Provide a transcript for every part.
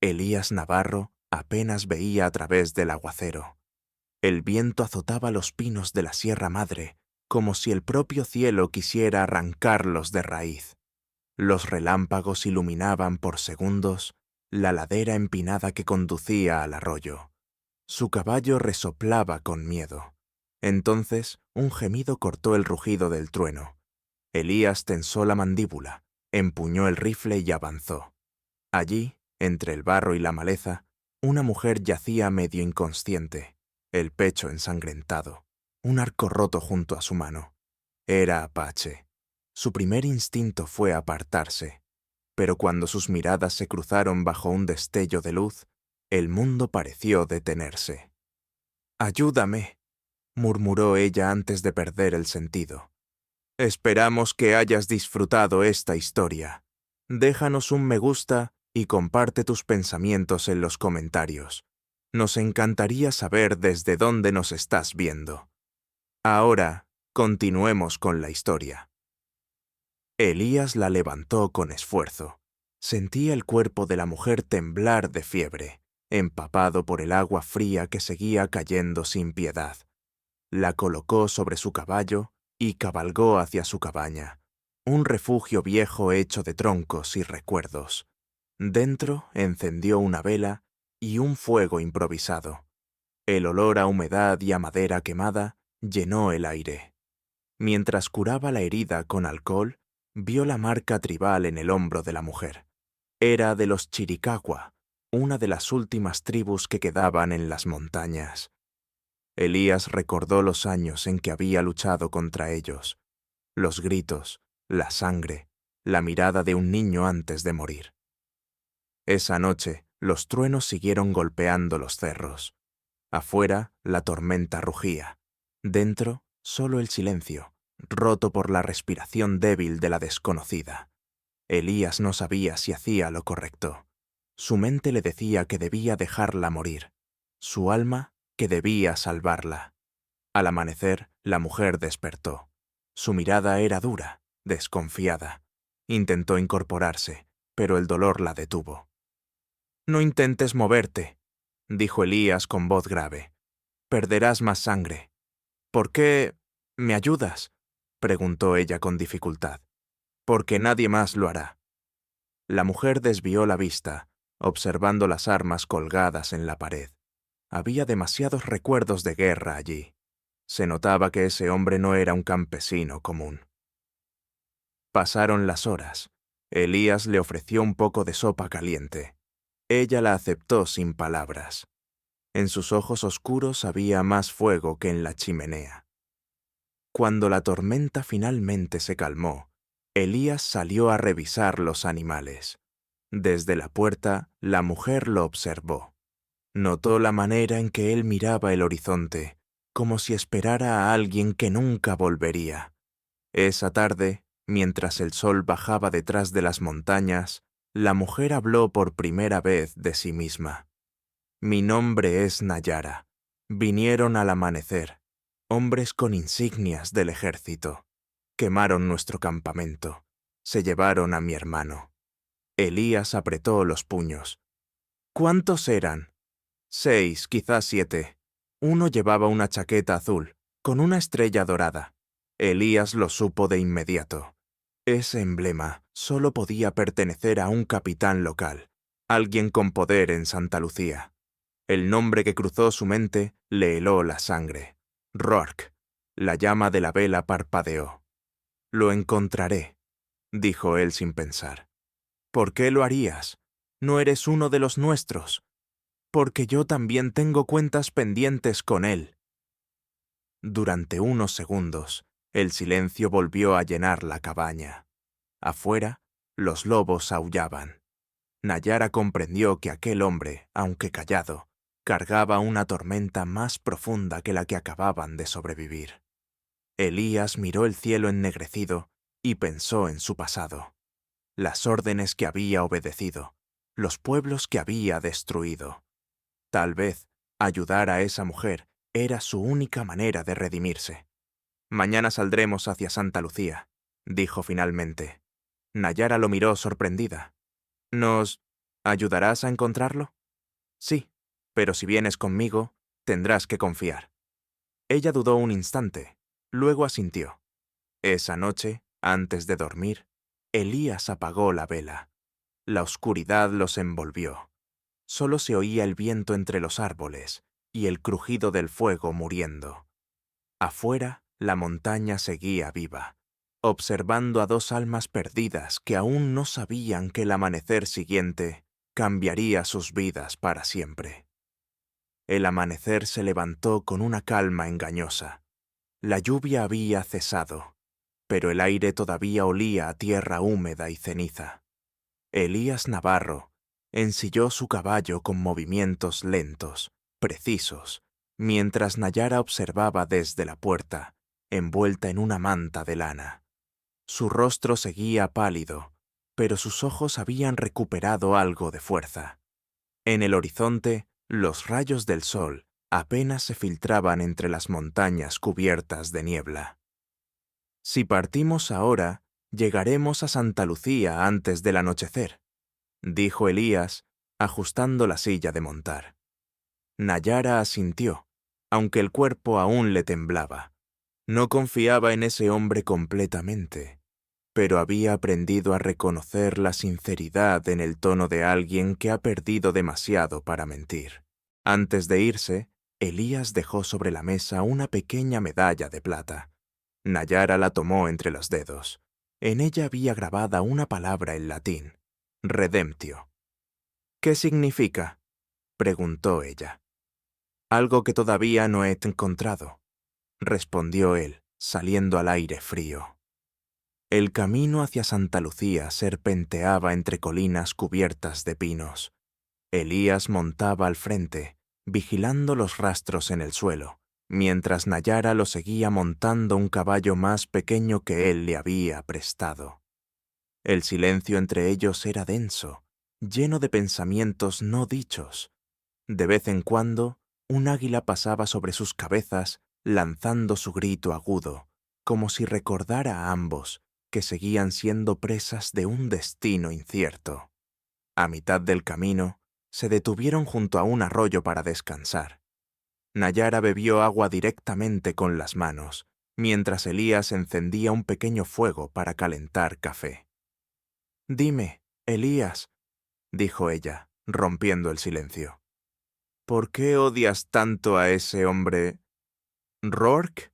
Elías Navarro apenas veía a través del aguacero. El viento azotaba los pinos de la Sierra Madre, como si el propio cielo quisiera arrancarlos de raíz. Los relámpagos iluminaban por segundos la ladera empinada que conducía al arroyo. Su caballo resoplaba con miedo. Entonces un gemido cortó el rugido del trueno. Elías tensó la mandíbula, empuñó el rifle y avanzó. Allí, entre el barro y la maleza, una mujer yacía medio inconsciente, el pecho ensangrentado, un arco roto junto a su mano. Era Apache. Su primer instinto fue apartarse, pero cuando sus miradas se cruzaron bajo un destello de luz, el mundo pareció detenerse. «Ayúdame», murmuró ella antes de perder el sentido. «Esperamos que hayas disfrutado esta historia. Déjanos un me gusta y comparte tus pensamientos en los comentarios. Nos encantaría saber desde dónde nos estás viendo. Ahora, continuemos con la historia». Elías la levantó con esfuerzo. Sentía el cuerpo de la mujer temblar de fiebre, empapado por el agua fría que seguía cayendo sin piedad. La colocó sobre su caballo y cabalgó hacia su cabaña, un refugio viejo hecho de troncos y recuerdos. Dentro encendió una vela y un fuego improvisado. El olor a humedad y a madera quemada llenó el aire. Mientras curaba la herida con alcohol, vio la marca tribal en el hombro de la mujer. Era de los Chiricahua, una de las últimas tribus que quedaban en las montañas. Elías recordó los años en que había luchado contra ellos, los gritos, la sangre, la mirada de un niño antes de morir. Esa noche, los truenos siguieron golpeando los cerros. Afuera, la tormenta rugía. Dentro, solo el silencio, roto por la respiración débil de la desconocida. Elías no sabía si hacía lo correcto. Su mente le decía que debía dejarla morir. Su alma, que debía salvarla. Al amanecer, la mujer despertó. Su mirada era dura, desconfiada. Intentó incorporarse, pero el dolor la detuvo. «No intentes moverte», dijo Elías con voz grave. «Perderás más sangre». «¿Por qué me ayudas?», preguntó ella con dificultad. «Porque nadie más lo hará». La mujer desvió la vista, observando las armas colgadas en la pared. Había demasiados recuerdos de guerra allí. Se notaba que ese hombre no era un campesino común. Pasaron las horas. Elías le ofreció un poco de sopa caliente. Ella la aceptó sin palabras. En sus ojos oscuros había más fuego que en la chimenea. Cuando la tormenta finalmente se calmó, Elías salió a revisar los animales. Desde la puerta, la mujer lo observó. Notó la manera en que él miraba el horizonte, como si esperara a alguien que nunca volvería. Esa tarde, mientras el sol bajaba detrás de las montañas, la mujer habló por primera vez de sí misma. «Mi nombre es Nayara. Vinieron al amanecer, hombres con insignias del ejército. Quemaron nuestro campamento. Se llevaron a mi hermano». Elías apretó los puños. «¿Cuántos eran?» «6, quizás 7. Uno llevaba una chaqueta azul, con una estrella dorada». Elías lo supo de inmediato. Ese emblema solo podía pertenecer a un capitán local, alguien con poder en Santa Lucía. El nombre que cruzó su mente le heló la sangre. Roark. La llama de la vela parpadeó. «Lo encontraré», dijo él sin pensar. «¿Por qué lo harías? No eres uno de los nuestros». «Porque yo también tengo cuentas pendientes con él». Durante unos segundos, el silencio volvió a llenar la cabaña. Afuera, los lobos aullaban. Nayara comprendió que aquel hombre, aunque callado, cargaba una tormenta más profunda que la que acababan de sobrevivir. Elías miró el cielo ennegrecido y pensó en su pasado, las órdenes que había obedecido, los pueblos que había destruido. Tal vez ayudar a esa mujer era su única manera de redimirse. «Mañana saldremos hacia Santa Lucía», dijo finalmente. Nayara lo miró sorprendida. «¿Nos ¿Ayudarás a encontrarlo? Sí, pero si vienes conmigo, tendrás que confiar. Ella dudó un instante, luego asintió. Esa noche, antes de dormir, Elías apagó la vela. La oscuridad los envolvió. Solo se oía el viento entre los árboles y el crujido del fuego muriendo. Afuera, la montaña seguía viva, observando a dos almas perdidas que aún no sabían que el amanecer siguiente cambiaría sus vidas para siempre. El amanecer se levantó con una calma engañosa. La lluvia había cesado, pero el aire todavía olía a tierra húmeda y ceniza. Elías Navarro ensilló su caballo con movimientos lentos, precisos, mientras Nayara observaba desde la puerta, envuelta en una manta de lana. Su rostro seguía pálido, pero sus ojos habían recuperado algo de fuerza. En el horizonte, los rayos del sol apenas se filtraban entre las montañas cubiertas de niebla. Si partimos ahora, llegaremos a Santa Lucía antes del anochecer, dijo Elías, ajustando la silla de montar. Nayara asintió, aunque el cuerpo aún le temblaba. No confiaba en ese hombre completamente, pero había aprendido a reconocer la sinceridad en el tono de alguien que ha perdido demasiado para mentir. Antes de irse, Elías dejó sobre la mesa una pequeña medalla de plata. Nayara la tomó entre los dedos. En ella había grabada una palabra en latín, redemptio. ¿Qué significa?, preguntó ella. Algo que todavía no he encontrado, respondió él, saliendo al aire frío. El camino hacia Santa Lucía serpenteaba entre colinas cubiertas de pinos. Elías montaba al frente, vigilando los rastros en el suelo, mientras Nayara lo seguía montando un caballo más pequeño que él le había prestado. El silencio entre ellos era denso, lleno de pensamientos no dichos. De vez en cuando, un águila pasaba sobre sus cabezas, lanzando su grito agudo, como si recordara a ambos que seguían siendo presas de un destino incierto. A mitad del camino, se detuvieron junto a un arroyo para descansar. Nayara bebió agua directamente con las manos, mientras Elías encendía un pequeño fuego para calentar café. «Dime, Elías», dijo ella, rompiendo el silencio. «¿Por qué odias tanto a ese hombre? ¿Rourke?»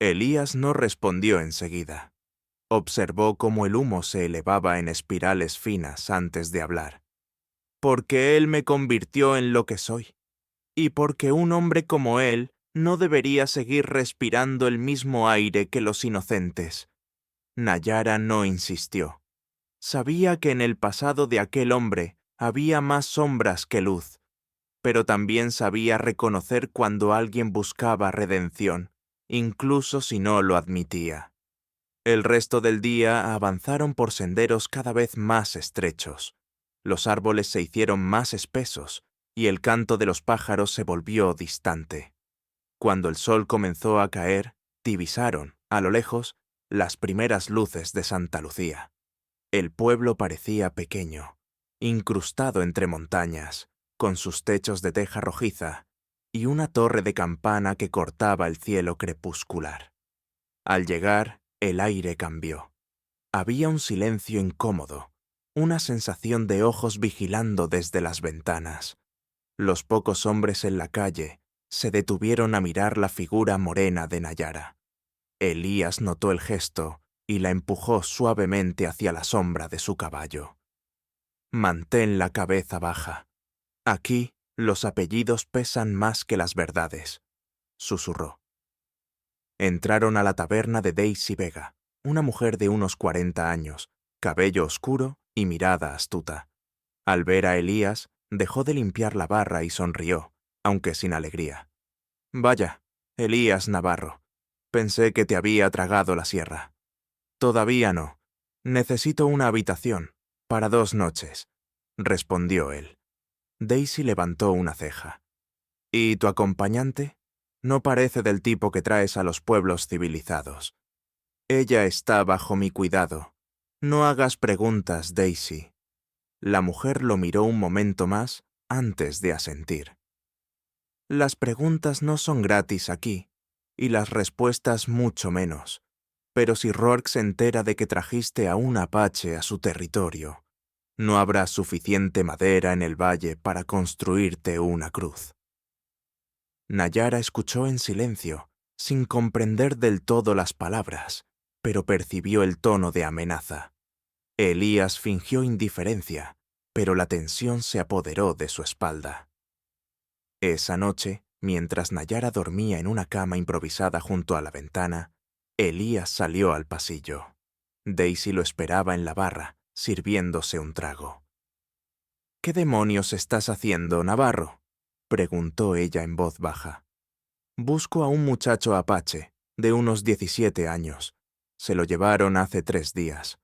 Elías no respondió enseguida. Observó cómo el humo se elevaba en espirales finas antes de hablar. «Porque él me convirtió en lo que soy. Y porque un hombre como él no debería seguir respirando el mismo aire que los inocentes». Nayara no insistió. Sabía que en el pasado de aquel hombre había más sombras que luz, pero también sabía reconocer cuando alguien buscaba redención, incluso si no lo admitía. El resto del día avanzaron por senderos cada vez más estrechos. Los árboles se hicieron más espesos y el canto de los pájaros se volvió distante. Cuando el sol comenzó a caer, divisaron, a lo lejos, las primeras luces de Santa Lucía. El pueblo parecía pequeño, incrustado entre montañas, con sus techos de teja rojiza y una torre de campana que cortaba el cielo crepuscular. Al llegar, el aire cambió. Había un silencio incómodo, una sensación de ojos vigilando desde las ventanas. Los pocos hombres en la calle se detuvieron a mirar la figura morena de Nayara. Elías notó el gesto y la empujó suavemente hacia la sombra de su caballo. «Mantén la cabeza baja. Aquí los apellidos pesan más que las verdades», susurró. Entraron a la taberna de Daisy Vega, una mujer de unos 40 años, cabello oscuro y mirada astuta. Al ver a Elías, dejó de limpiar la barra y sonrió, aunque sin alegría. «Vaya, Elías Navarro, pensé que te había tragado la sierra». «Todavía no. Necesito una habitación, para 2 noches», respondió él. Daisy levantó una ceja. «¿Y tu acompañante? No parece del tipo que traes a los pueblos civilizados». «Ella está bajo mi cuidado. No hagas preguntas, Daisy». La mujer lo miró un momento más antes de asentir. Las preguntas no son gratis aquí, y las respuestas mucho menos. Pero si Roark se entera de que trajiste a un apache a su territorio, no habrá suficiente madera en el valle para construirte una cruz. Nayara escuchó en silencio, sin comprender del todo las palabras, pero percibió el tono de amenaza. Elías fingió indiferencia, pero la tensión se apoderó de su espalda. Esa noche, mientras Nayara dormía en una cama improvisada junto a la ventana, Elías salió al pasillo. Daisy lo esperaba en la barra, sirviéndose un trago. «¿Qué demonios estás haciendo, Navarro?», preguntó ella en voz baja. «Busco a un muchacho apache, de unos 17 años. Se lo llevaron hace 3 días.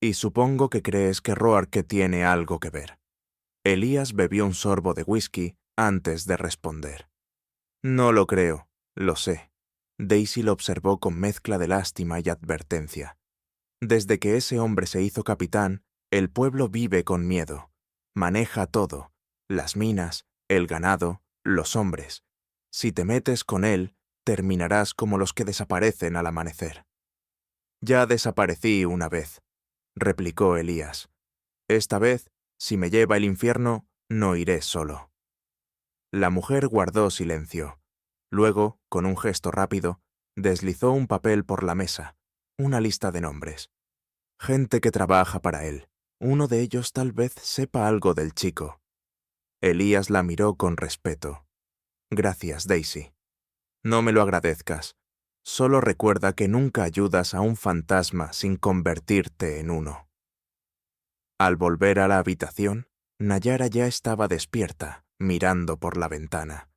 Y supongo que crees que Roark tiene algo que ver». Elías bebió un sorbo de whisky antes de responder. «No lo creo, lo sé». Daisy lo observó con mezcla de lástima y advertencia. «Desde que ese hombre se hizo capitán, el pueblo vive con miedo. Maneja todo, las minas, el ganado, los hombres. Si te metes con él, terminarás como los que desaparecen al amanecer». «Ya desaparecí una vez», replicó Elías. «Esta vez, si me lleva el infierno, no iré solo». La mujer guardó silencio. Luego, con un gesto rápido, deslizó un papel por la mesa, una lista de nombres. Gente que trabaja para él. Uno de ellos tal vez sepa algo del chico. Elías la miró con respeto. «Gracias, Daisy. No me lo agradezcas. Solo recuerda que nunca ayudas a un fantasma sin convertirte en uno». Al volver a la habitación, Nayara ya estaba despierta, mirando por la ventana.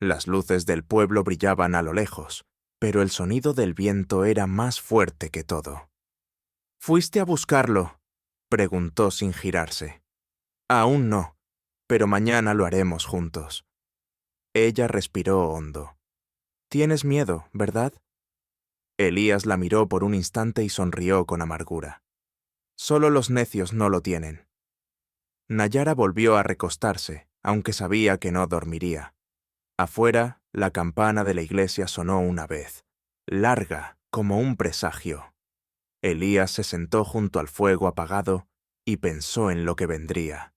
Las luces del pueblo brillaban a lo lejos, pero el sonido del viento era más fuerte que todo. «¿Fuiste a buscarlo?», preguntó sin girarse. «Aún no, pero mañana lo haremos juntos». Ella respiró hondo. «Tienes miedo, ¿verdad?». Elías la miró por un instante y sonrió con amargura. «Solo los necios no lo tienen». Nayara volvió a recostarse, aunque sabía que no dormiría. Afuera, la campana de la iglesia sonó una vez, larga como un presagio. Elías se sentó junto al fuego apagado y pensó en lo que vendría.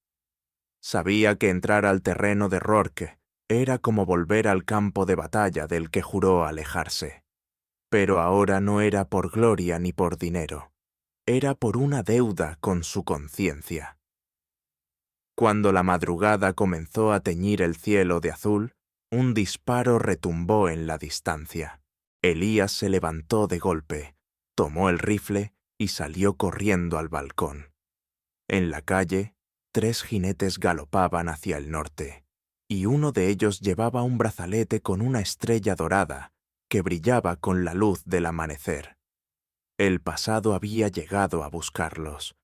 Sabía que entrar al terreno de Roark era como volver al campo de batalla del que juró alejarse. Pero ahora no era por gloria ni por dinero. Era por una deuda con su conciencia. Cuando la madrugada comenzó a teñir el cielo de azul, un disparo retumbó en la distancia. Elías se levantó de golpe, tomó el rifle y salió corriendo al balcón. En la calle, 3 jinetes galopaban hacia el norte, y uno de ellos llevaba un brazalete con una estrella dorada que brillaba con la luz del amanecer. El pasado había llegado a buscarlos.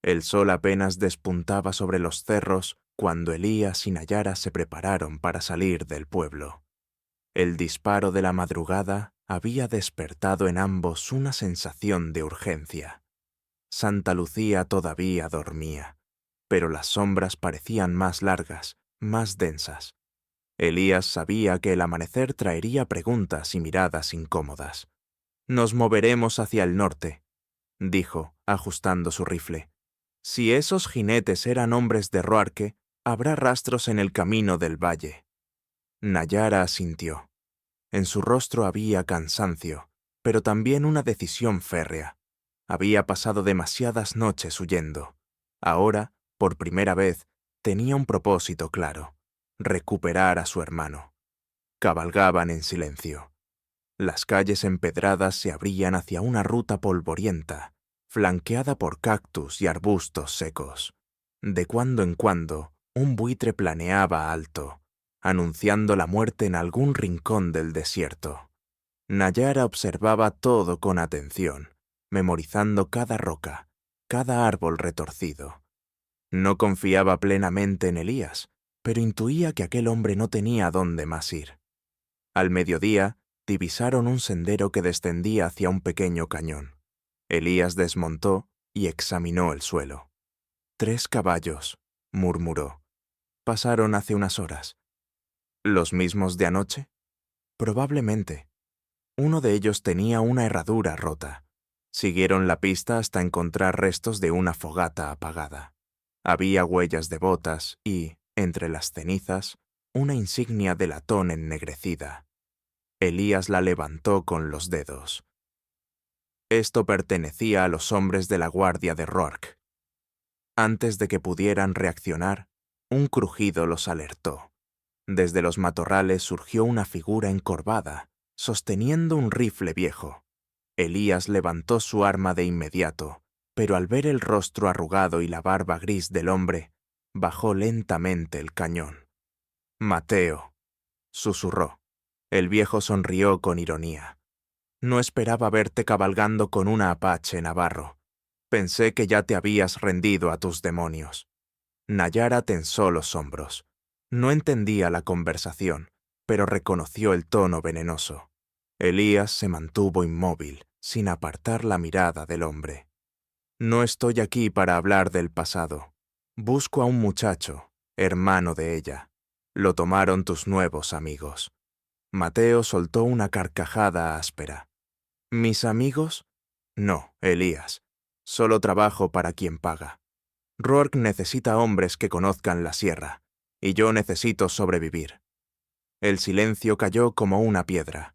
El sol apenas despuntaba sobre los cerros cuando Elías y Nayara se prepararon para salir del pueblo. El disparo de la madrugada había despertado en ambos una sensación de urgencia. Santa Lucía todavía dormía, pero las sombras parecían más largas, más densas. Elías sabía que el amanecer traería preguntas y miradas incómodas. «Nos moveremos hacia el norte», dijo, ajustando su rifle. «Si esos jinetes eran hombres de Roark, habrá rastros en el camino del valle». Nayara asintió. En su rostro había cansancio, pero también una decisión férrea. Había pasado demasiadas noches huyendo. Ahora, por primera vez, tenía un propósito claro: recuperar a su hermano. Cabalgaban en silencio. Las calles empedradas se abrían hacia una ruta polvorienta, flanqueada por cactus y arbustos secos. De cuando en cuando, un buitre planeaba alto, anunciando la muerte en algún rincón del desierto. Nayara observaba todo con atención, memorizando cada roca, cada árbol retorcido. No confiaba plenamente en Elías, pero intuía que aquel hombre no tenía dónde más ir. Al mediodía, divisaron un sendero que descendía hacia un pequeño cañón. Elías desmontó y examinó el suelo. 3 caballos, murmuró. Pasaron hace unas horas. ¿Los mismos de anoche? Probablemente. Uno de ellos tenía una herradura rota. Siguieron la pista hasta encontrar restos de una fogata apagada. Había huellas de botas y, entre las cenizas, una insignia de latón ennegrecida. Elías la levantó con los dedos. Esto pertenecía a los hombres de la guardia de Roark. Antes de que pudieran reaccionar, un crujido los alertó. Desde los matorrales surgió una figura encorvada, sosteniendo un rifle viejo. Elías levantó su arma de inmediato, pero al ver el rostro arrugado y la barba gris del hombre, bajó lentamente el cañón. «Mateo», susurró. El viejo sonrió con ironía. «No esperaba verte cabalgando con una apache navarro. Pensé que ya te habías rendido a tus demonios». Nayara tensó los hombros. No entendía la conversación, pero reconoció el tono venenoso. Elías se mantuvo inmóvil, sin apartar la mirada del hombre. «No estoy aquí para hablar del pasado. Busco a un muchacho, hermano de ella. Lo tomaron tus nuevos amigos». Mateo soltó una carcajada áspera. «¿Mis amigos? No, Elías. Solo trabajo para quien paga. Roark necesita hombres que conozcan la sierra, y yo necesito sobrevivir». El silencio cayó como una piedra.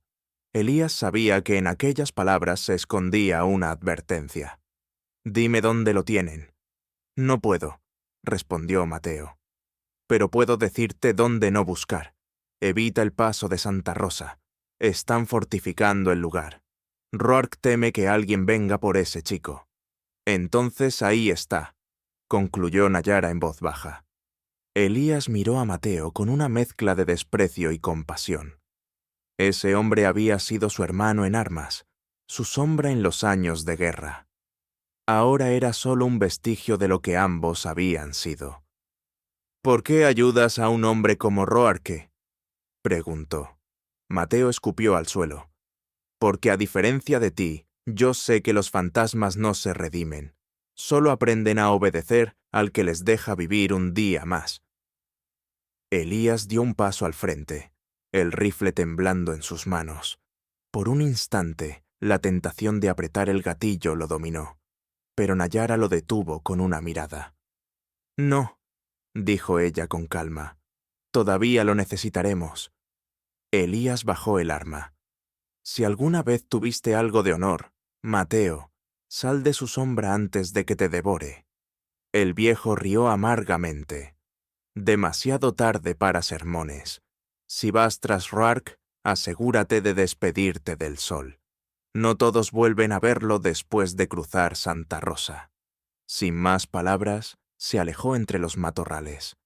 Elías sabía que en aquellas palabras se escondía una advertencia. «Dime dónde lo tienen». «No puedo», respondió Mateo. «Pero puedo decirte dónde no buscar. Evita el paso de Santa Rosa. Están fortificando el lugar. Roark teme que alguien venga por ese chico». «Entonces ahí está», concluyó Nayara en voz baja. Elías miró a Mateo con una mezcla de desprecio y compasión. Ese hombre había sido su hermano en armas, su sombra en los años de guerra. Ahora era solo un vestigio de lo que ambos habían sido. «¿Por qué ayudas a un hombre como Roarke?», preguntó. Mateo escupió al suelo. «Porque a diferencia de ti, yo sé que los fantasmas no se redimen. Solo aprenden a obedecer al que les deja vivir un día más». Elías dio un paso al frente, el rifle temblando en sus manos. Por un instante, la tentación de apretar el gatillo lo dominó, pero Nayara lo detuvo con una mirada. «No», dijo ella con calma, «todavía lo necesitaremos». Elías bajó el arma. «Si alguna vez tuviste algo de honor, Mateo, sal de su sombra antes de que te devore». El viejo rió amargamente. «Demasiado tarde para sermones. Si vas tras Roark, asegúrate de despedirte del sol. No todos vuelven a verlo después de cruzar Santa Rosa». Sin más palabras, se alejó entre los matorrales.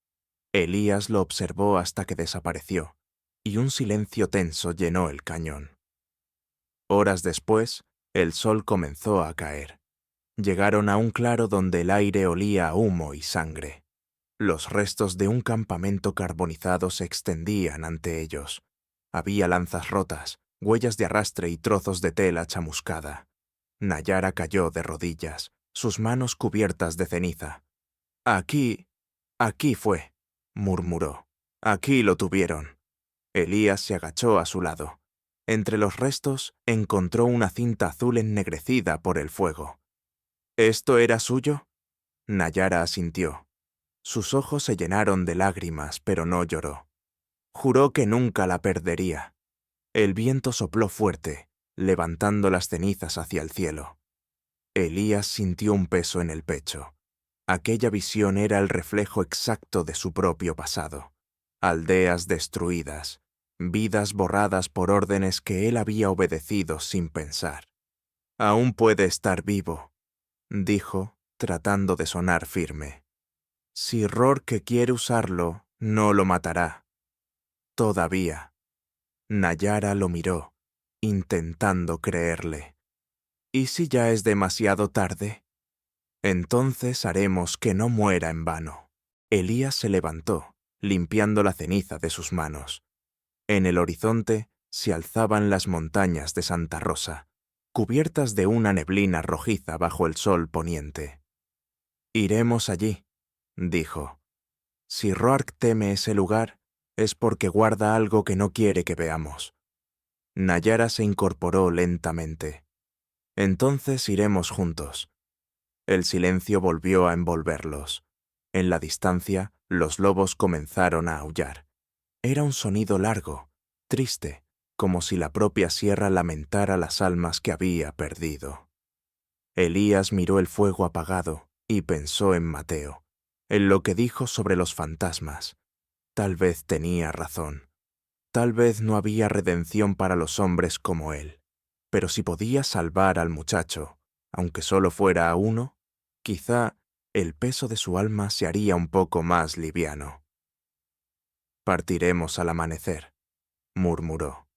Elías lo observó hasta que desapareció, y un silencio tenso llenó el cañón. Horas después, el sol comenzó a caer. Llegaron a un claro donde el aire olía a humo y sangre. Los restos de un campamento carbonizado se extendían ante ellos. Había lanzas rotas, huellas de arrastre y trozos de tela chamuscada. Nayara cayó de rodillas, sus manos cubiertas de ceniza. «Aquí fue», murmuró. «Aquí lo tuvieron». Elías se agachó a su lado. Entre los restos encontró una cinta azul ennegrecida por el fuego. «¿Esto era suyo?». Nayara asintió. Sus ojos se llenaron de lágrimas, pero no lloró. Juró que nunca la perdería. El viento sopló fuerte, levantando las cenizas hacia el cielo. Elías sintió un peso en el pecho. Aquella visión era el reflejo exacto de su propio pasado. Aldeas destruidas, vidas borradas por órdenes que él había obedecido sin pensar. «Aún puede estar vivo», dijo, tratando de sonar firme. «Si Roark quiere usarlo, no lo matará. Todavía». Nayara lo miró, intentando creerle. «¿Y si ya es demasiado tarde? Entonces haremos que no muera en vano». Elías se levantó, limpiando la ceniza de sus manos. En el horizonte se alzaban las montañas de Santa Rosa, cubiertas de una neblina rojiza bajo el sol poniente. «Iremos allí», dijo. Si Roark teme ese lugar, es porque guarda algo que no quiere que veamos. Nayara se incorporó lentamente. Entonces iremos juntos. El silencio volvió a envolverlos. En la distancia, los lobos comenzaron a aullar. Era un sonido largo, triste, como si la propia sierra lamentara las almas que había perdido. Elías miró el fuego apagado y pensó en Mateo, en lo que dijo sobre los fantasmas. Tal vez tenía razón. Tal vez no había redención para los hombres como él. Pero si podía salvar al muchacho, aunque solo fuera a uno, quizá el peso de su alma se haría un poco más liviano. Partiremos al amanecer, murmuró.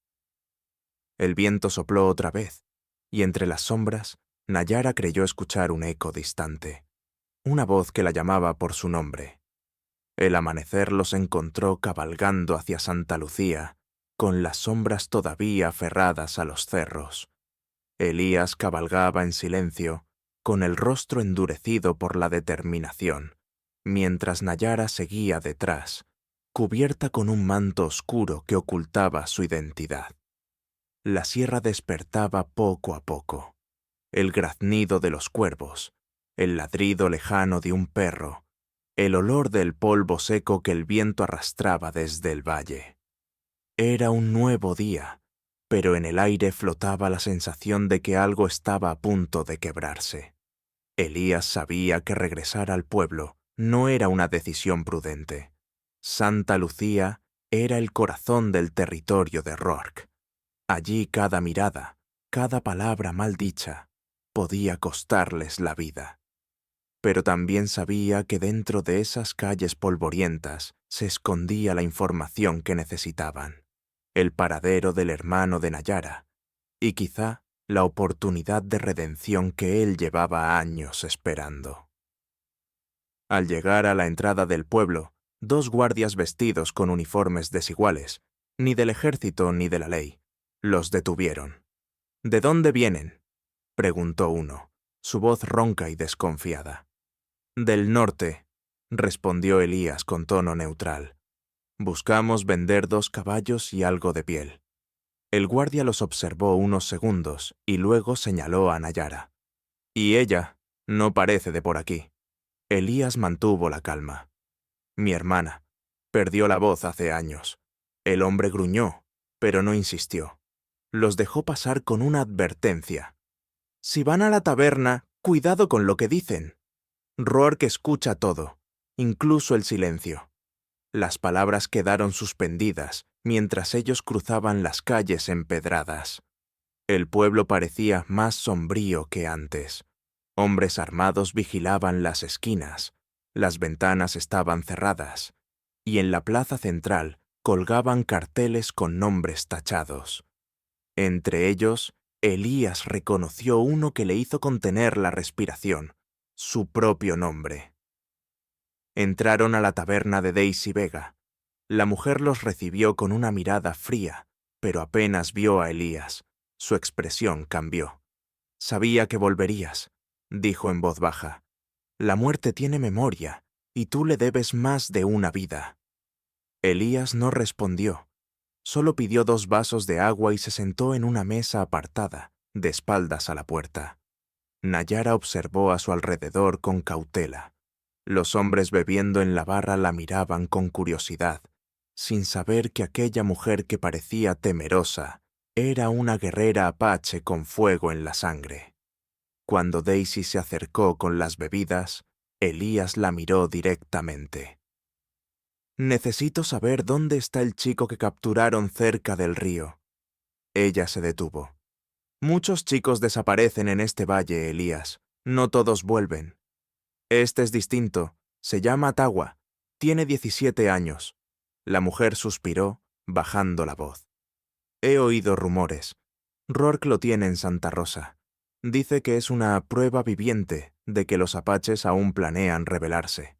El viento sopló otra vez, y entre las sombras, Nayara creyó escuchar un eco distante, una voz que la llamaba por su nombre. El amanecer los encontró cabalgando hacia Santa Lucía, con las sombras todavía aferradas a los cerros. Elías cabalgaba en silencio, con el rostro endurecido por la determinación, mientras Nayara seguía detrás, cubierta con un manto oscuro que ocultaba su identidad. La sierra despertaba poco a poco. El graznido de los cuervos, el ladrido lejano de un perro, el olor del polvo seco que el viento arrastraba desde el valle. Era un nuevo día, pero en el aire flotaba la sensación de que algo estaba a punto de quebrarse. Elías sabía que regresar al pueblo no era una decisión prudente. Santa Lucía era el corazón del territorio de Roark. Allí cada mirada, cada palabra mal dicha, podía costarles la vida. Pero también sabía que dentro de esas calles polvorientas se escondía la información que necesitaban, el paradero del hermano de Nayara, y quizá la oportunidad de redención que él llevaba años esperando. Al llegar a la entrada del pueblo, dos guardias vestidos con uniformes desiguales, ni del ejército ni de la ley, los detuvieron. ¿De dónde vienen?, preguntó uno, su voz ronca y desconfiada. Del norte, respondió Elías con tono neutral. Buscamos vender 2 caballos y algo de piel. El guardia los observó unos segundos y luego señaló a Nayara. Y ella no parece de por aquí. Elías mantuvo la calma. Mi hermana. Perdió la voz hace años. El hombre gruñó, pero no insistió. Los dejó pasar con una advertencia. Si van a la taberna, cuidado con lo que dicen. Roark escucha todo, incluso el silencio. Las palabras quedaron suspendidas mientras ellos cruzaban las calles empedradas. El pueblo parecía más sombrío que antes. Hombres armados vigilaban las esquinas, las ventanas estaban cerradas, y en la plaza central colgaban carteles con nombres tachados. Entre ellos, Elías reconoció uno que le hizo contener la respiración, su propio nombre. Entraron a la taberna de Daisy Vega. La mujer los recibió con una mirada fría, pero apenas vio a Elías, su expresión cambió. Sabía que volverías, dijo en voz baja. La muerte tiene memoria, y tú le debes más de una vida. Elías no respondió. Solo pidió 2 vasos de agua y se sentó en una mesa apartada, de espaldas a la puerta. Nayara observó a su alrededor con cautela. Los hombres bebiendo en la barra la miraban con curiosidad, sin saber que aquella mujer que parecía temerosa era una guerrera apache con fuego en la sangre. Cuando Daisy se acercó con las bebidas, Elías la miró directamente. Necesito saber dónde está el chico que capturaron cerca del río. Ella se detuvo. Muchos chicos desaparecen en este valle, Elías. No todos vuelven. Este es distinto. Se llama Tawa. Tiene 17 años. La mujer suspiró, bajando la voz. He oído rumores. Roark lo tiene en Santa Rosa. Dice que es una prueba viviente de que los apaches aún planean rebelarse.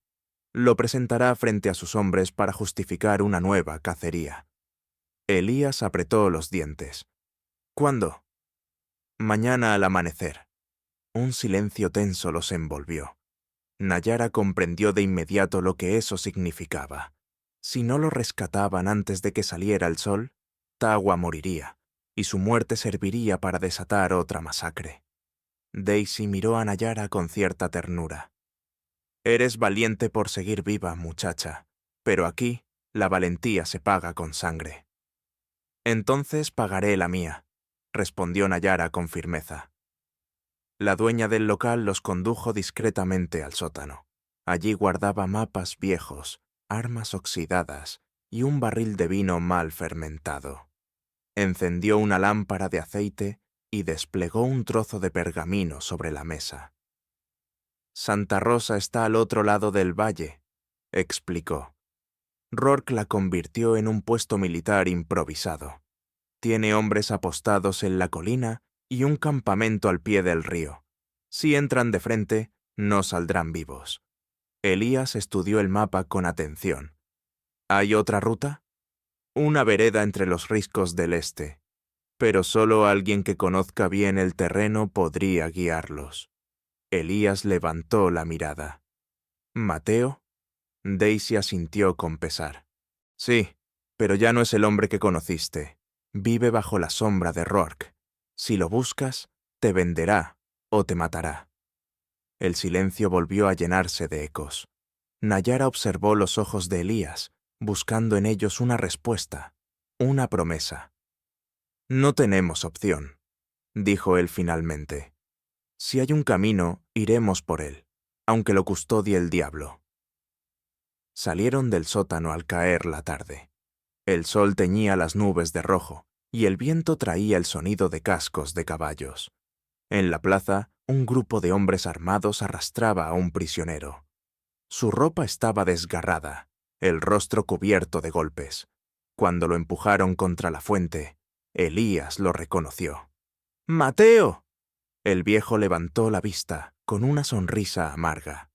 Lo presentará frente a sus hombres para justificar una nueva cacería. Elías apretó los dientes. ¿Cuándo? Mañana al amanecer. Un silencio tenso los envolvió. Nayara comprendió de inmediato lo que eso significaba. Si no lo rescataban antes de que saliera el sol, Tawa moriría, y su muerte serviría para desatar otra masacre. Daisy miró a Nayara con cierta ternura. «Eres valiente por seguir viva, muchacha, pero aquí la valentía se paga con sangre». «Entonces pagaré la mía», respondió Nayara con firmeza. La dueña del local los condujo discretamente al sótano. Allí guardaba mapas viejos, armas oxidadas y un barril de vino mal fermentado. Encendió una lámpara de aceite y desplegó un trozo de pergamino sobre la mesa. «Santa Rosa está al otro lado del valle», explicó. Rourke la convirtió en un puesto militar improvisado. Tiene hombres apostados en la colina y un campamento al pie del río. Si entran de frente, no saldrán vivos. Elías estudió el mapa con atención. ¿Hay otra ruta? Una vereda entre los riscos del este, pero solo alguien que conozca bien el terreno podría guiarlos. Elías levantó la mirada. ¿Mateo? Daisy asintió con pesar. Sí, pero ya no es el hombre que conociste. Vive bajo la sombra de Rourke. Si lo buscas, te venderá o te matará. El silencio volvió a llenarse de ecos. Nayara observó los ojos de Elías, buscando en ellos una respuesta, una promesa. «No tenemos opción», dijo él finalmente. «Si hay un camino, iremos por él, aunque lo custodie el diablo». Salieron del sótano al caer la tarde. El sol teñía las nubes de rojo, y el viento traía el sonido de cascos de caballos. En la plaza, un grupo de hombres armados arrastraba a un prisionero. Su ropa estaba desgarrada, el rostro cubierto de golpes. Cuando lo empujaron contra la fuente, Elías lo reconoció. «¡Mateo!». El viejo levantó la vista con una sonrisa amarga.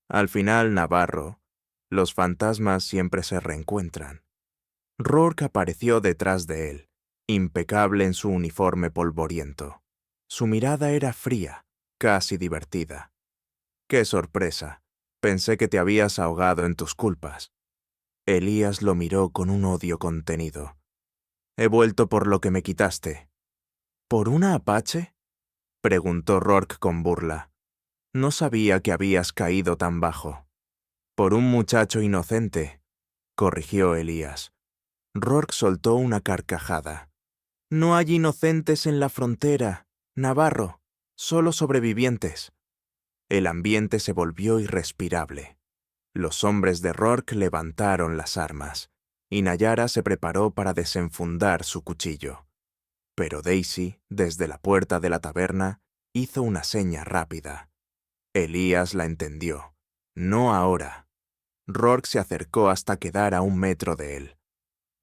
«Al final, Navarro, los fantasmas siempre se reencuentran». Rourke apareció detrás de él, impecable en su uniforme polvoriento. Su mirada era fría, casi divertida. «¡Qué sorpresa! Pensé que te habías ahogado en tus culpas». Elías lo miró con un odio contenido. «He vuelto por lo que me quitaste». «¿Por una apache?», preguntó Rourke con burla. «No sabía que habías caído tan bajo». «Por un muchacho inocente», corrigió Elías. Rourke soltó una carcajada. «No hay inocentes en la frontera, Navarro, solo sobrevivientes». El ambiente se volvió irrespirable. Los hombres de Rourke levantaron las armas, y Nayara se preparó para desenfundar su cuchillo. Pero Daisy, desde la puerta de la taberna, hizo una seña rápida. Elías la entendió. «No ahora». Rourke se acercó hasta quedar a 1 metro de él.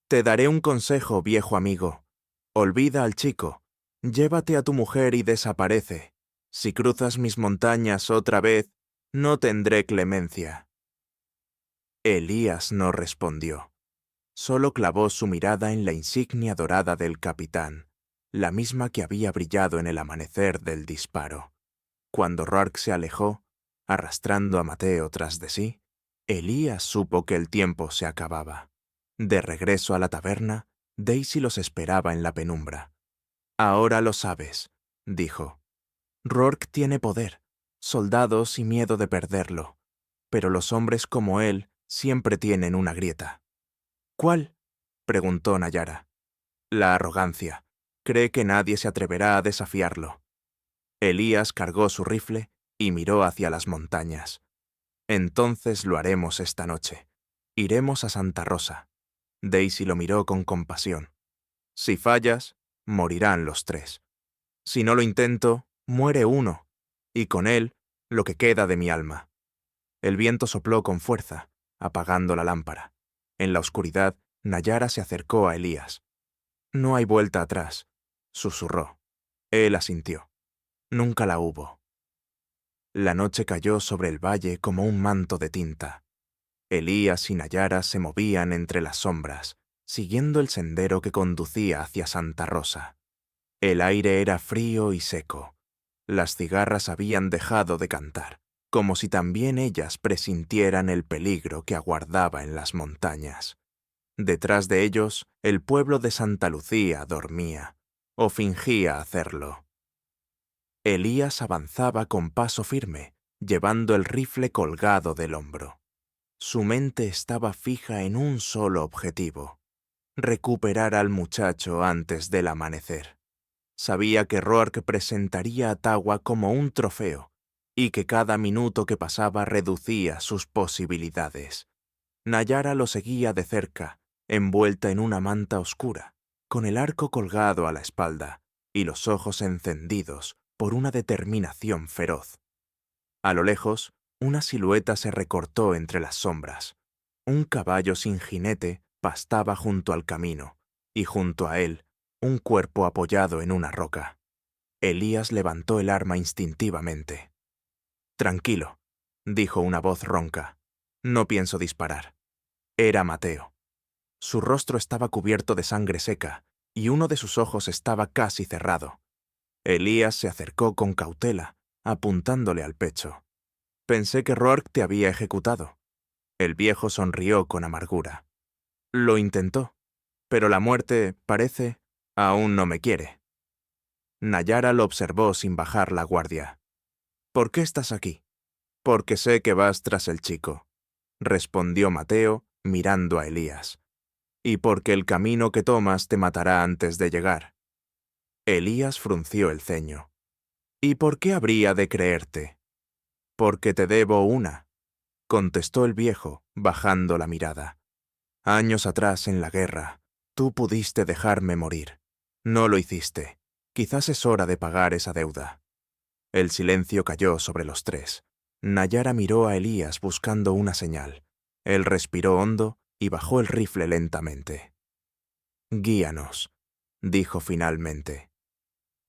«Te daré un consejo, viejo amigo. Olvida al chico. Llévate a tu mujer y desaparece. Si cruzas mis montañas otra vez, no tendré clemencia». Elías no respondió. Solo clavó su mirada en la insignia dorada del capitán, la misma que había brillado en el amanecer del disparo. Cuando Rourke se alejó, arrastrando a Mateo tras de sí, Elías supo que el tiempo se acababa. De regreso a la taberna, Daisy los esperaba en la penumbra. «Ahora lo sabes», dijo. «Rourke tiene poder, soldados y miedo de perderlo, pero los hombres como él siempre tienen una grieta». «¿Cuál?», preguntó Nayara. «La arrogancia. Cree que nadie se atreverá a desafiarlo». Elías cargó su rifle y miró hacia las montañas. «Entonces lo haremos esta noche. Iremos a Santa Rosa». Daisy lo miró con compasión. «Si fallas, morirán los 3. Si no lo intento, muere uno, y con él, lo que queda de mi alma». El viento sopló con fuerza, apagando la lámpara. En la oscuridad, Nayara se acercó a Elías. «No hay vuelta atrás», susurró. Él asintió. Nunca la hubo. La noche cayó sobre el valle como un manto de tinta. Elías y Nayara se movían entre las sombras, siguiendo el sendero que conducía hacia Santa Rosa. El aire era frío y seco. Las cigarras habían dejado de cantar, como si también ellas presintieran el peligro que aguardaba en las montañas. Detrás de ellos, el pueblo de Santa Lucía dormía, o fingía hacerlo. Elías avanzaba con paso firme, llevando el rifle colgado del hombro. Su mente estaba fija en un solo objetivo: recuperar al muchacho antes del amanecer. Sabía que Roark presentaría a Tawa como un trofeo, y que cada minuto que pasaba reducía sus posibilidades. Nayara lo seguía de cerca, envuelta en una manta oscura, con el arco colgado a la espalda y los ojos encendidos por una determinación feroz. A lo lejos, una silueta se recortó entre las sombras. Un caballo sin jinete pastaba junto al camino, y junto a él, un cuerpo apoyado en una roca. Elías levantó el arma instintivamente. «Tranquilo», dijo una voz ronca. «No pienso disparar». Era Mateo. Su rostro estaba cubierto de sangre seca, y uno de sus ojos estaba casi cerrado. Elías se acercó con cautela, apuntándole al pecho. «Pensé que Roark te había ejecutado». El viejo sonrió con amargura. «Lo intentó, pero la muerte, parece, aún no me quiere». Nayara lo observó sin bajar la guardia. «¿Por qué estás aquí?» «Porque sé que vas tras el chico», respondió Mateo, mirando a Elías. «Y porque el camino que tomas te matará antes de llegar». Elías frunció el ceño. «¿Y por qué habría de creerte?» «Porque te debo una», contestó el viejo, bajando la mirada. «Años atrás, en la guerra, tú pudiste dejarme morir. No lo hiciste. Quizás es hora de pagar esa deuda». El silencio cayó sobre los tres. Nayara miró a Elías buscando una señal. Él respiró hondo y bajó el rifle lentamente. «Guíanos», dijo finalmente.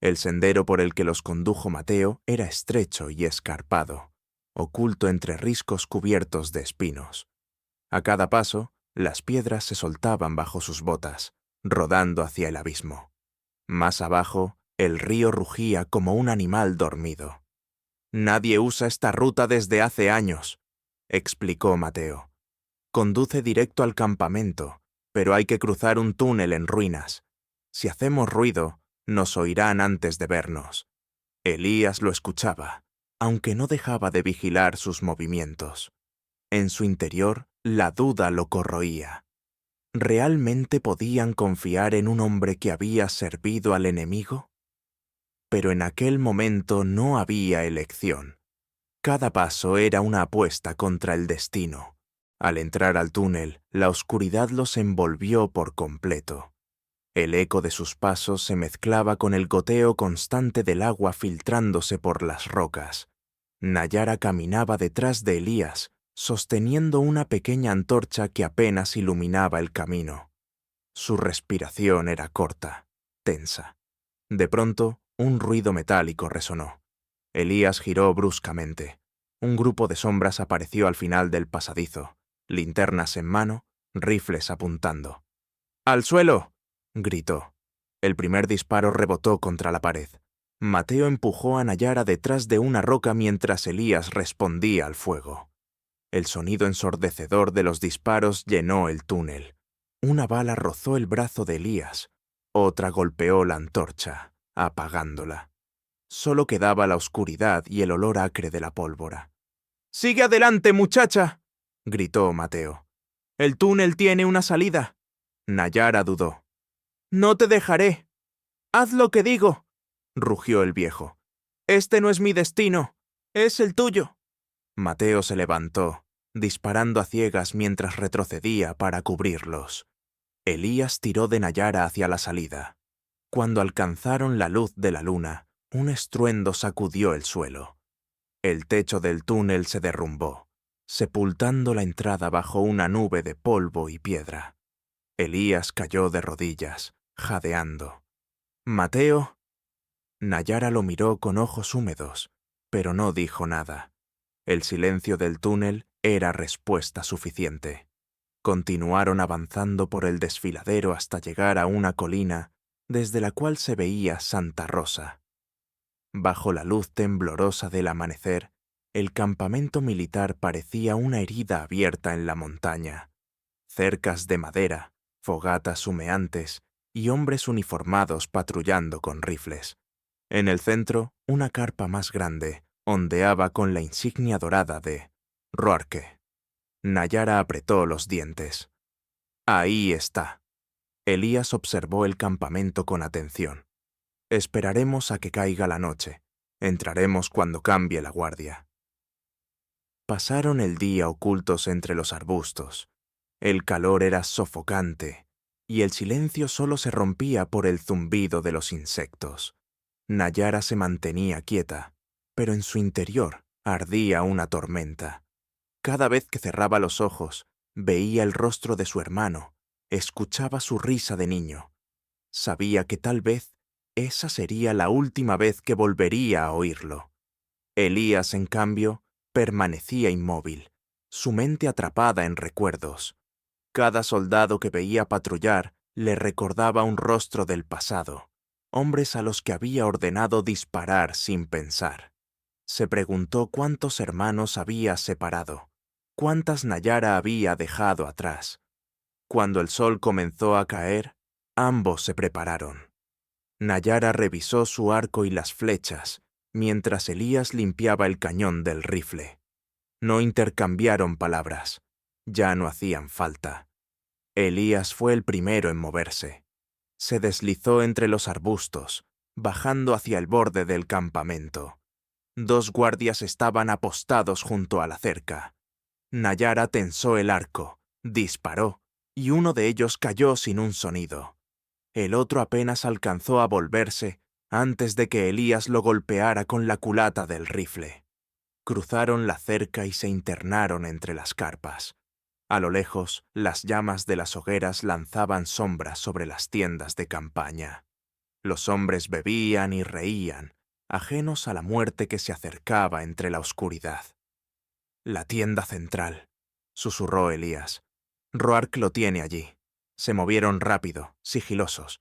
El sendero por el que los condujo Mateo era estrecho y escarpado, oculto entre riscos cubiertos de espinos. A cada paso, las piedras se soltaban bajo sus botas, rodando hacia el abismo. Más abajo, el río rugía como un animal dormido. «Nadie usa esta ruta desde hace años», explicó Mateo. «Conduce directo al campamento, pero hay que cruzar un túnel en ruinas. Si hacemos ruido, nos oirán antes de vernos». Elías lo escuchaba, aunque no dejaba de vigilar sus movimientos. En su interior, la duda lo corroía. ¿Realmente podían confiar en un hombre que había servido al enemigo? Pero en aquel momento no había elección. Cada paso era una apuesta contra el destino. Al entrar al túnel, la oscuridad los envolvió por completo. El eco de sus pasos se mezclaba con el goteo constante del agua filtrándose por las rocas. Nayara caminaba detrás de Elías, sosteniendo una pequeña antorcha que apenas iluminaba el camino. Su respiración era corta, tensa. De pronto, un ruido metálico resonó. Elías giró bruscamente. Un grupo de sombras apareció al final del pasadizo, linternas en mano, rifles apuntando. «¡Al suelo!», gritó. El primer disparo rebotó contra la pared. Mateo empujó a Nayara detrás de una roca mientras Elías respondía al fuego. El sonido ensordecedor de los disparos llenó el túnel. Una bala rozó el brazo de Elías. Otra golpeó la antorcha, apagándola. Solo quedaba la oscuridad y el olor acre de la pólvora. «¡Sigue adelante, muchacha!», gritó Mateo. «El túnel tiene una salida». Nayara dudó. «No te dejaré. Haz lo que digo», rugió el viejo. «Este no es mi destino, es el tuyo». Mateo se levantó, disparando a ciegas mientras retrocedía para cubrirlos. Elías tiró de Nayara hacia la salida. Cuando alcanzaron la luz de la luna, un estruendo sacudió el suelo. El techo del túnel se derrumbó, sepultando la entrada bajo una nube de polvo y piedra. Elías cayó de rodillas, jadeando. «Mateo». Nayara lo miró con ojos húmedos, pero no dijo nada. El silencio del túnel era respuesta suficiente. Continuaron avanzando por el desfiladero hasta llegar a una colina desde la cual se veía Santa Rosa. Bajo la luz temblorosa del amanecer, El campamento militar parecía una herida abierta en la montaña. Cercas de madera, fogatas humeantes y hombres uniformados patrullando con rifles. En el centro, una carpa más grande ondeaba con la insignia dorada de Roarke. Nayara apretó los dientes. Ahí está. Elías observó el campamento con atención. Esperaremos a que caiga la noche. Entraremos cuando cambie la guardia. Pasaron el día ocultos entre los arbustos. El calor era sofocante, y el silencio solo se rompía por el zumbido de los insectos. Nayara se mantenía quieta, pero en su interior ardía una tormenta. Cada vez que cerraba los ojos, veía el rostro de su hermano, escuchaba su risa de niño. Sabía que tal vez esa sería la última vez que volvería a oírlo. Elías, en cambio, permanecía inmóvil, su mente atrapada en recuerdos. Cada soldado que veía patrullar le recordaba un rostro del pasado, hombres a los que había ordenado disparar sin pensar. Se preguntó cuántos hermanos había separado, cuántas Nayara había dejado atrás. Cuando el sol comenzó a caer, ambos se prepararon. Nayara revisó su arco y las flechas, mientras Elías limpiaba el cañón del rifle. No intercambiaron palabras. Ya no hacían falta. Elías fue el primero en moverse. Se deslizó entre los arbustos, bajando hacia el borde del campamento. 2 guardias estaban apostados junto a la cerca. Nayara tensó el arco, disparó, y uno de ellos cayó sin un sonido. El otro apenas alcanzó a volverse antes de que Elías lo golpeara con la culata del rifle. Cruzaron la cerca y se internaron entre las carpas. A lo lejos, las llamas de las hogueras lanzaban sombras sobre las tiendas de campaña. Los hombres bebían y reían, ajenos a la muerte que se acercaba entre la oscuridad. «La tienda central», susurró Elías. «Roark lo tiene allí». Se movieron rápido, sigilosos.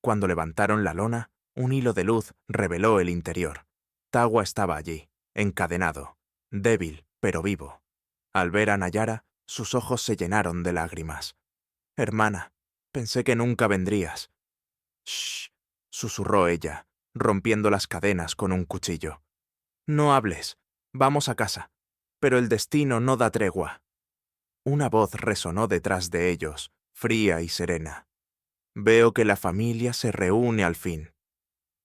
Cuando levantaron la lona, un hilo de luz reveló el interior. Tagua estaba allí, encadenado, débil pero vivo. Al ver a Nayara, sus ojos se llenaron de lágrimas. «Hermana, pensé que nunca vendrías». «Shh», susurró ella, rompiendo las cadenas con un cuchillo. «No hables. Vamos a casa. Pero el destino no da tregua». Una voz resonó detrás de ellos, fría y serena. «Veo que la familia se reúne al fin».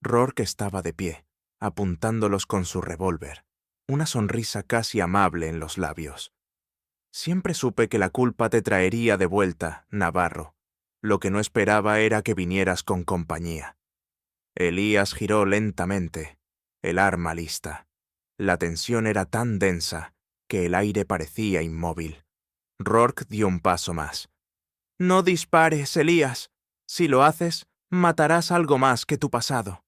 Roark estaba de pie, apuntándolos con su revólver, una sonrisa casi amable en los labios. «Siempre supe que la culpa te traería de vuelta, Navarro. Lo que no esperaba era que vinieras con compañía». Elías giró lentamente, el arma lista. La tensión era tan densa que el aire parecía inmóvil. Roark dio un paso más. «No dispares, Elías. Si lo haces, matarás algo más que tu pasado».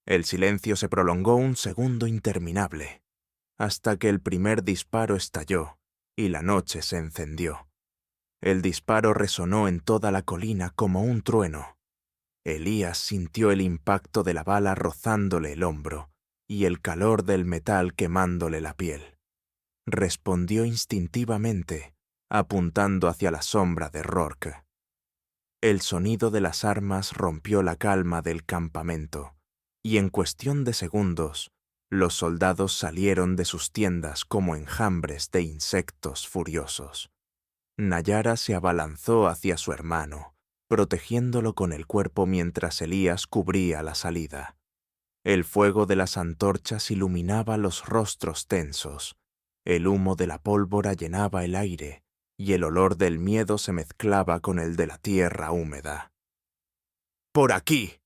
El silencio se prolongó un segundo interminable, hasta que el primer disparo estalló y la noche se encendió. El disparo resonó en toda la colina como un trueno. Elías sintió el impacto de la bala rozándole el hombro y el calor del metal quemándole la piel. Respondió instintivamente, apuntando hacia la sombra de Roark. El sonido de las armas rompió la calma del campamento, y en cuestión de segundos, los soldados salieron de sus tiendas como enjambres de insectos furiosos. Nayara se abalanzó hacia su hermano, protegiéndolo con el cuerpo mientras Elías cubría la salida. El fuego de las antorchas iluminaba los rostros tensos, el humo de la pólvora llenaba el aire, y el olor del miedo se mezclaba con el de la tierra húmeda. «¡Por aquí!»,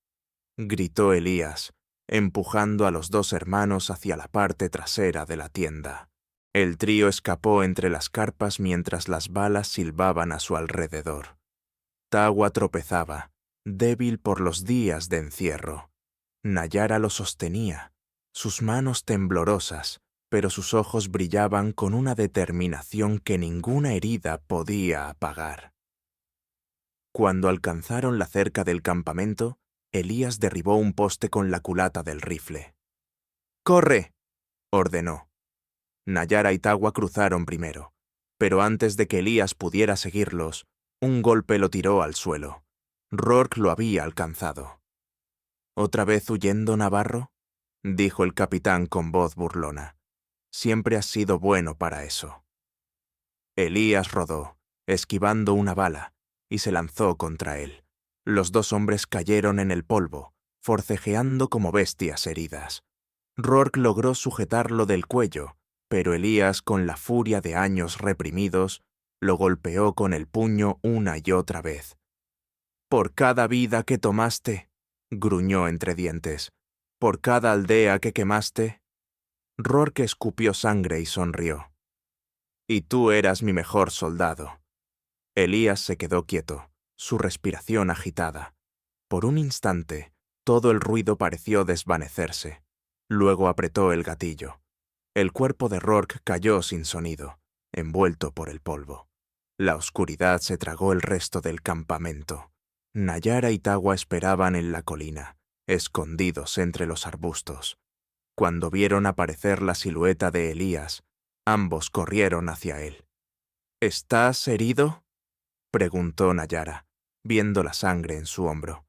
gritó Elías, empujando a los 2 hermanos hacia la parte trasera de la tienda. El trío escapó entre las carpas mientras las balas silbaban a su alrededor. Tagua tropezaba, débil por los días de encierro. Nayara lo sostenía, sus manos temblorosas, pero sus ojos brillaban con una determinación que ninguna herida podía apagar. Cuando alcanzaron la cerca del campamento, Elías derribó un poste con la culata del rifle. «¡Corre!», ordenó. Nayara y Tagua cruzaron primero, pero antes de que Elías pudiera seguirlos, un golpe lo tiró al suelo. Rourke lo había alcanzado. ¿Otra vez huyendo, Navarro?, dijo el capitán con voz burlona. Siempre has sido bueno para eso. Elías rodó, esquivando una bala, y se lanzó contra él. Los dos hombres cayeron en el polvo, forcejeando como bestias heridas. Rourke logró sujetarlo del cuello, pero Elías, con la furia de años reprimidos, lo golpeó con el puño una y otra vez. «Por cada vida que tomaste», gruñó entre dientes, «por cada aldea que quemaste». Rourke escupió sangre y sonrió. «Y tú eras mi mejor soldado». Elías se quedó quieto, su respiración agitada. Por un instante, todo el ruido pareció desvanecerse. Luego apretó el gatillo. El cuerpo de Rourke cayó sin sonido, envuelto por el polvo. La oscuridad se tragó el resto del campamento. Nayara y Tagua esperaban en la colina, escondidos entre los arbustos. Cuando vieron aparecer la silueta de Elías, ambos corrieron hacia él. «¿Estás herido?», preguntó Nayara, viendo la sangre en su hombro.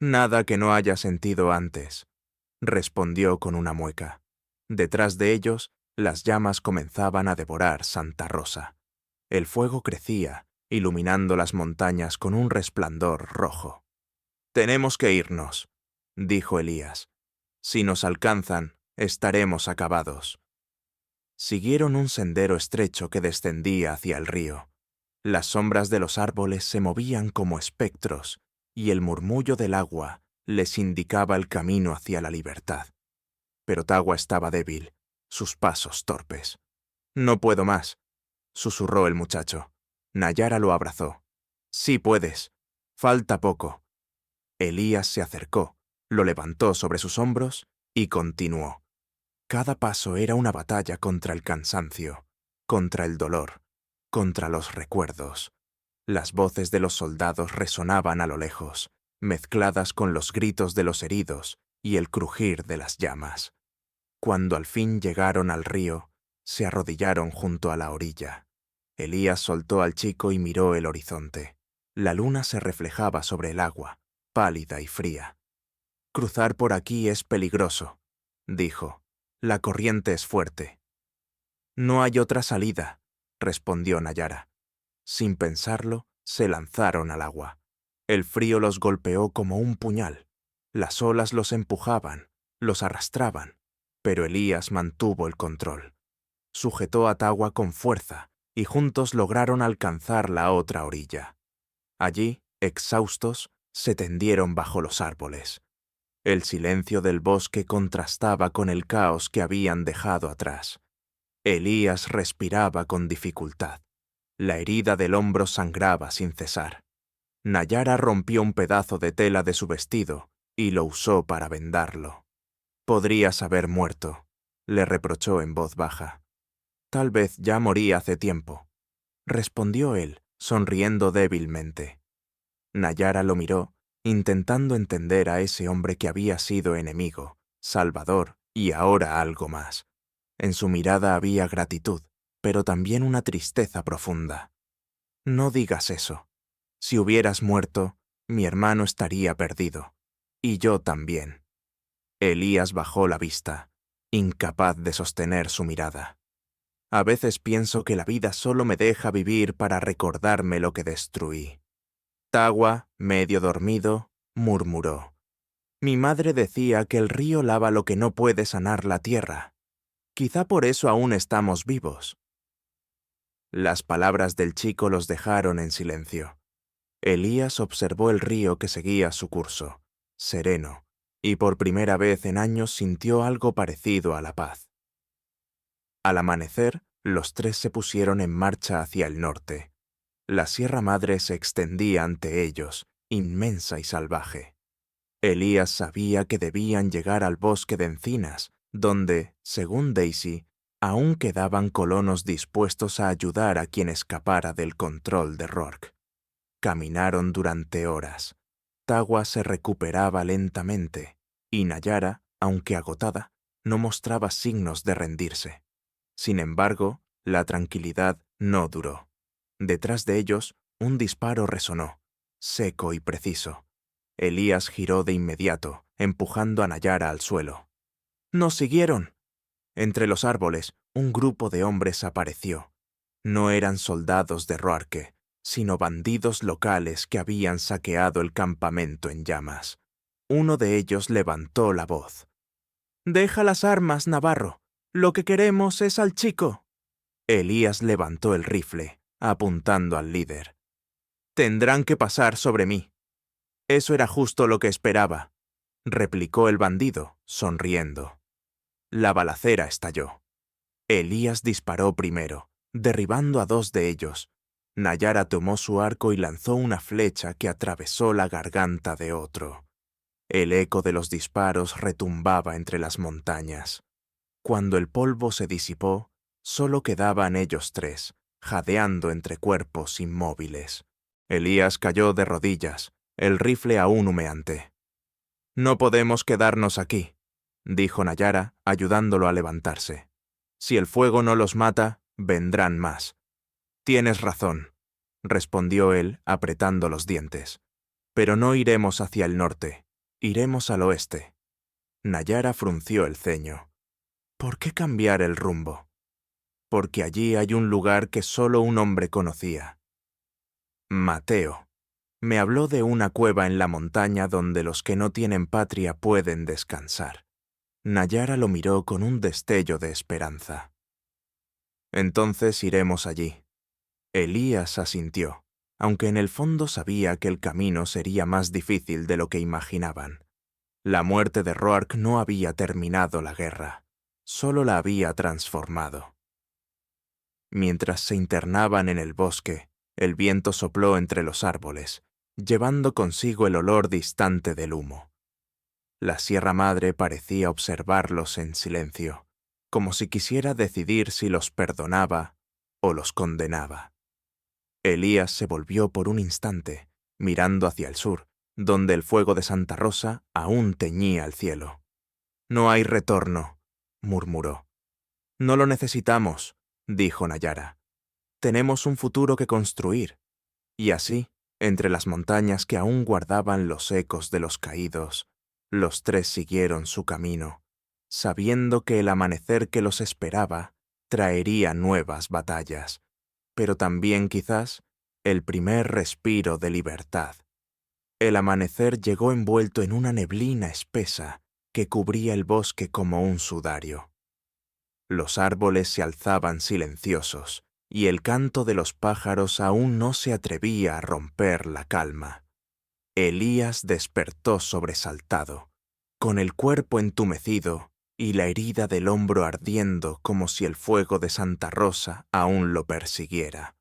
«Nada que no haya sentido antes», respondió con una mueca. Detrás de ellos, las llamas comenzaban a devorar Santa Rosa. El fuego crecía, iluminando las montañas con un resplandor rojo. «Tenemos que irnos», dijo Elías. «Si nos alcanzan, estaremos acabados». Siguieron un sendero estrecho que descendía hacia el río. Las sombras de los árboles se movían como espectros, y el murmullo del agua les indicaba el camino hacia la libertad. Pero Tagua estaba débil, sus pasos torpes. «No puedo más», susurró el muchacho. Nayara lo abrazó. «Sí puedes. Falta poco». Elías se acercó, lo levantó sobre sus hombros y continuó. Cada paso era una batalla contra el cansancio, contra el dolor, contra los recuerdos. Las voces de los soldados resonaban a lo lejos, mezcladas con los gritos de los heridos y el crujir de las llamas. Cuando al fin llegaron al río, se arrodillaron junto a la orilla. Elías soltó al chico y miró el horizonte. La luna se reflejaba sobre el agua, pálida y fría. «Cruzar por aquí es peligroso», dijo. «La corriente es fuerte». «No hay otra salida», respondió Nayara. Sin pensarlo, se lanzaron al agua. El frío los golpeó como un puñal. Las olas los empujaban, los arrastraban, pero Elías mantuvo el control. Sujetó a Tagua con fuerza y juntos lograron alcanzar la otra orilla. Allí, exhaustos, se tendieron bajo los árboles. El silencio del bosque contrastaba con el caos que habían dejado atrás. Elías respiraba con dificultad. La herida del hombro sangraba sin cesar. Nayara rompió un pedazo de tela de su vestido y lo usó para vendarlo. «Podrías haber muerto», le reprochó en voz baja. «Tal vez ya morí hace tiempo», respondió él, sonriendo débilmente. Nayara lo miró, intentando entender a ese hombre que había sido enemigo, salvador y ahora algo más. En su mirada había gratitud, pero también una tristeza profunda. «No digas eso. Si hubieras muerto, mi hermano estaría perdido. Y yo también». Elías bajó la vista, incapaz de sostener su mirada. «A veces pienso que la vida solo me deja vivir para recordarme lo que destruí». Tagua, medio dormido, murmuró. «Mi madre decía que el río lava lo que no puede sanar la tierra. Quizá por eso aún estamos vivos». Las palabras del chico los dejaron en silencio. Elías observó el río que seguía su curso, sereno, y por primera vez en años sintió algo parecido a la paz. Al amanecer, los tres se pusieron en marcha hacia el norte. La Sierra Madre se extendía ante ellos, inmensa y salvaje. Elías sabía que debían llegar al bosque de encinas, donde, según Daisy, aún quedaban colonos dispuestos a ayudar a quien escapara del control de Rourke. Caminaron durante horas. Tagua se recuperaba lentamente, y Nayara, aunque agotada, no mostraba signos de rendirse. Sin embargo, la tranquilidad no duró. Detrás de ellos, un disparo resonó, seco y preciso. Elías giró de inmediato, empujando a Nayara al suelo. ¡Nos siguieron! Entre los árboles, un grupo de hombres apareció. No eran soldados de Roarke, sino bandidos locales que habían saqueado el campamento en llamas. Uno de ellos levantó la voz. «Deja las armas, Navarro. Lo que queremos es al chico». Elías levantó el rifle, apuntando al líder. «Tendrán que pasar sobre mí». «Eso era justo lo que esperaba», replicó el bandido, sonriendo. La balacera estalló. Elías disparó primero, derribando a 2 de ellos. Nayara tomó su arco y lanzó una flecha que atravesó la garganta de otro. El eco de los disparos retumbaba entre las montañas. Cuando el polvo se disipó, solo quedaban ellos 3, jadeando entre cuerpos inmóviles. Elías cayó de rodillas, el rifle aún humeante. «No podemos quedarnos aquí», dijo Nayara, ayudándolo a levantarse. «Si el fuego no los mata, vendrán más». «Tienes razón», respondió él, apretando los dientes. «Pero no iremos hacia el norte, iremos al oeste». Nayara frunció el ceño. «¿Por qué cambiar el rumbo?» «Porque allí hay un lugar que solo un hombre conocía». Mateo. Me habló de una cueva en la montaña donde los que no tienen patria pueden descansar. Nayara lo miró con un destello de esperanza. «Entonces iremos allí». Elías asintió, aunque en el fondo sabía que el camino sería más difícil de lo que imaginaban. La muerte de Roark no había terminado la guerra, solo la había transformado. Mientras se internaban en el bosque, el viento sopló entre los árboles, llevando consigo el olor distante del humo. La Sierra Madre parecía observarlos en silencio, como si quisiera decidir si los perdonaba o los condenaba. Elías se volvió por un instante, mirando hacia el sur, donde el fuego de Santa Rosa aún teñía el cielo. «No hay retorno», murmuró. «No lo necesitamos», dijo Nayara. «Tenemos un futuro que construir». Y así, entre las montañas que aún guardaban los ecos de los caídos, los 3 siguieron su camino, sabiendo que el amanecer que los esperaba traería nuevas batallas, pero también quizás el primer respiro de libertad. El amanecer llegó envuelto en una neblina espesa que cubría el bosque como un sudario. Los árboles se alzaban silenciosos, y el canto de los pájaros aún no se atrevía a romper la calma. Elías despertó sobresaltado, con el cuerpo entumecido y la herida del hombro ardiendo como si el fuego de Santa Rosa aún lo persiguiera.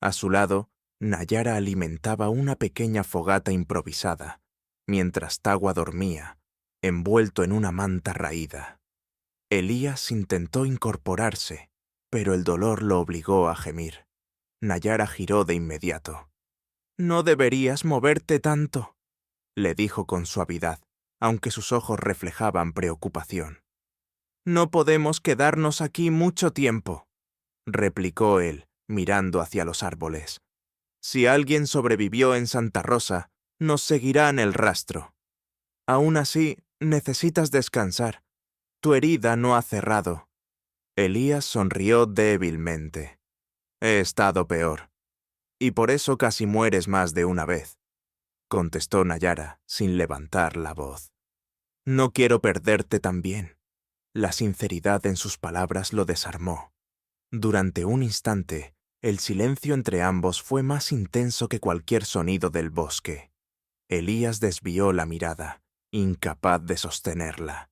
A su lado, Nayara alimentaba una pequeña fogata improvisada, mientras Tagua dormía, envuelto en una manta raída. Elías intentó incorporarse, pero el dolor lo obligó a gemir. Nayara giró de inmediato. «No deberías moverte tanto», le dijo con suavidad, aunque sus ojos reflejaban preocupación. «No podemos quedarnos aquí mucho tiempo», replicó él, mirando hacia los árboles. «Si alguien sobrevivió en Santa Rosa, nos seguirán el rastro. Aún así, necesitas descansar. Tu herida no ha cerrado». Elías sonrió débilmente. «He estado peor. Y por eso casi mueres más de una vez», contestó Nayara, sin levantar la voz. «No quiero perderte también». La sinceridad en sus palabras lo desarmó. Durante un instante, el silencio entre ambos fue más intenso que cualquier sonido del bosque. Elías desvió la mirada, incapaz de sostenerla.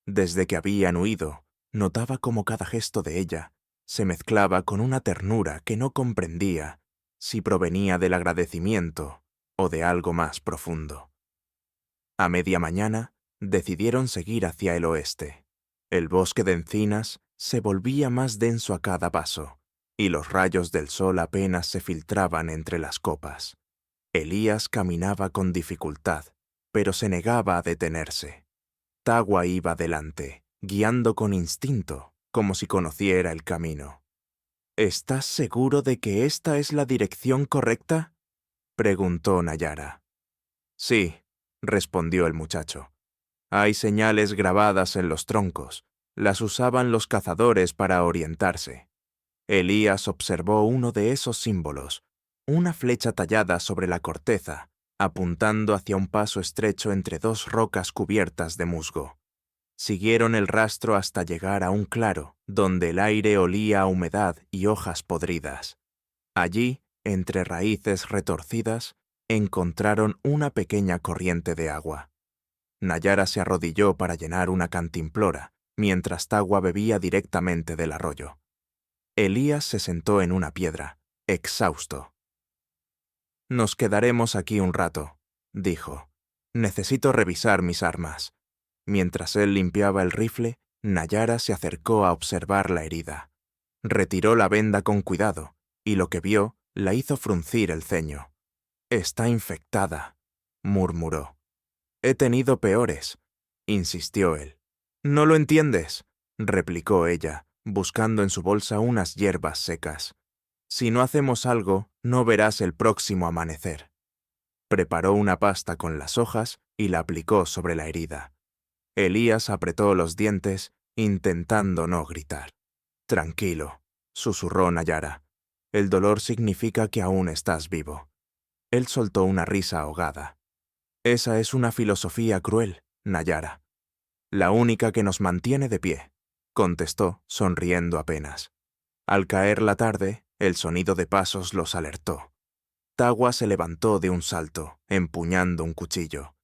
Desde que habían huido, notaba cómo cada gesto de ella se mezclaba con una ternura que no comprendía si provenía del agradecimiento o de algo más profundo. A media mañana, decidieron seguir hacia el oeste. El bosque de encinas se volvía más denso a cada paso, y los rayos del sol apenas se filtraban entre las copas. Elías caminaba con dificultad, pero se negaba a detenerse. Tagua iba delante, guiando con instinto, como si conociera el camino. —¿Estás seguro de que esta es la dirección correcta? —preguntó Nayara. —Sí —respondió el muchacho—. Hay señales grabadas en los troncos. Las usaban los cazadores para orientarse. Elías observó uno de esos símbolos, una flecha tallada sobre la corteza, apuntando hacia un paso estrecho entre dos rocas cubiertas de musgo. Siguieron el rastro hasta llegar a un claro, donde el aire olía a humedad y hojas podridas. Allí, entre raíces retorcidas, encontraron una pequeña corriente de agua. Nayara se arrodilló para llenar una cantimplora, mientras Tagua bebía directamente del arroyo. Elías se sentó en una piedra, exhausto. «Nos quedaremos aquí un rato», dijo. «Necesito revisar mis armas». Mientras él limpiaba el rifle, Nayara se acercó a observar la herida. Retiró la venda con cuidado, y lo que vio la hizo fruncir el ceño. «Está infectada», murmuró. «He tenido peores», insistió él. «No lo entiendes», replicó ella, buscando en su bolsa unas hierbas secas. «Si no hacemos algo, no verás el próximo amanecer». Preparó una pasta con las hojas y la aplicó sobre la herida. Elías apretó los dientes, intentando no gritar. «Tranquilo», susurró Nayara. «El dolor significa que aún estás vivo». Él soltó una risa ahogada. «Esa es una filosofía cruel, Nayara. La única que nos mantiene de pie», contestó, sonriendo apenas. Al caer la tarde, el sonido de pasos los alertó. Tagua se levantó de un salto, empuñando un cuchillo.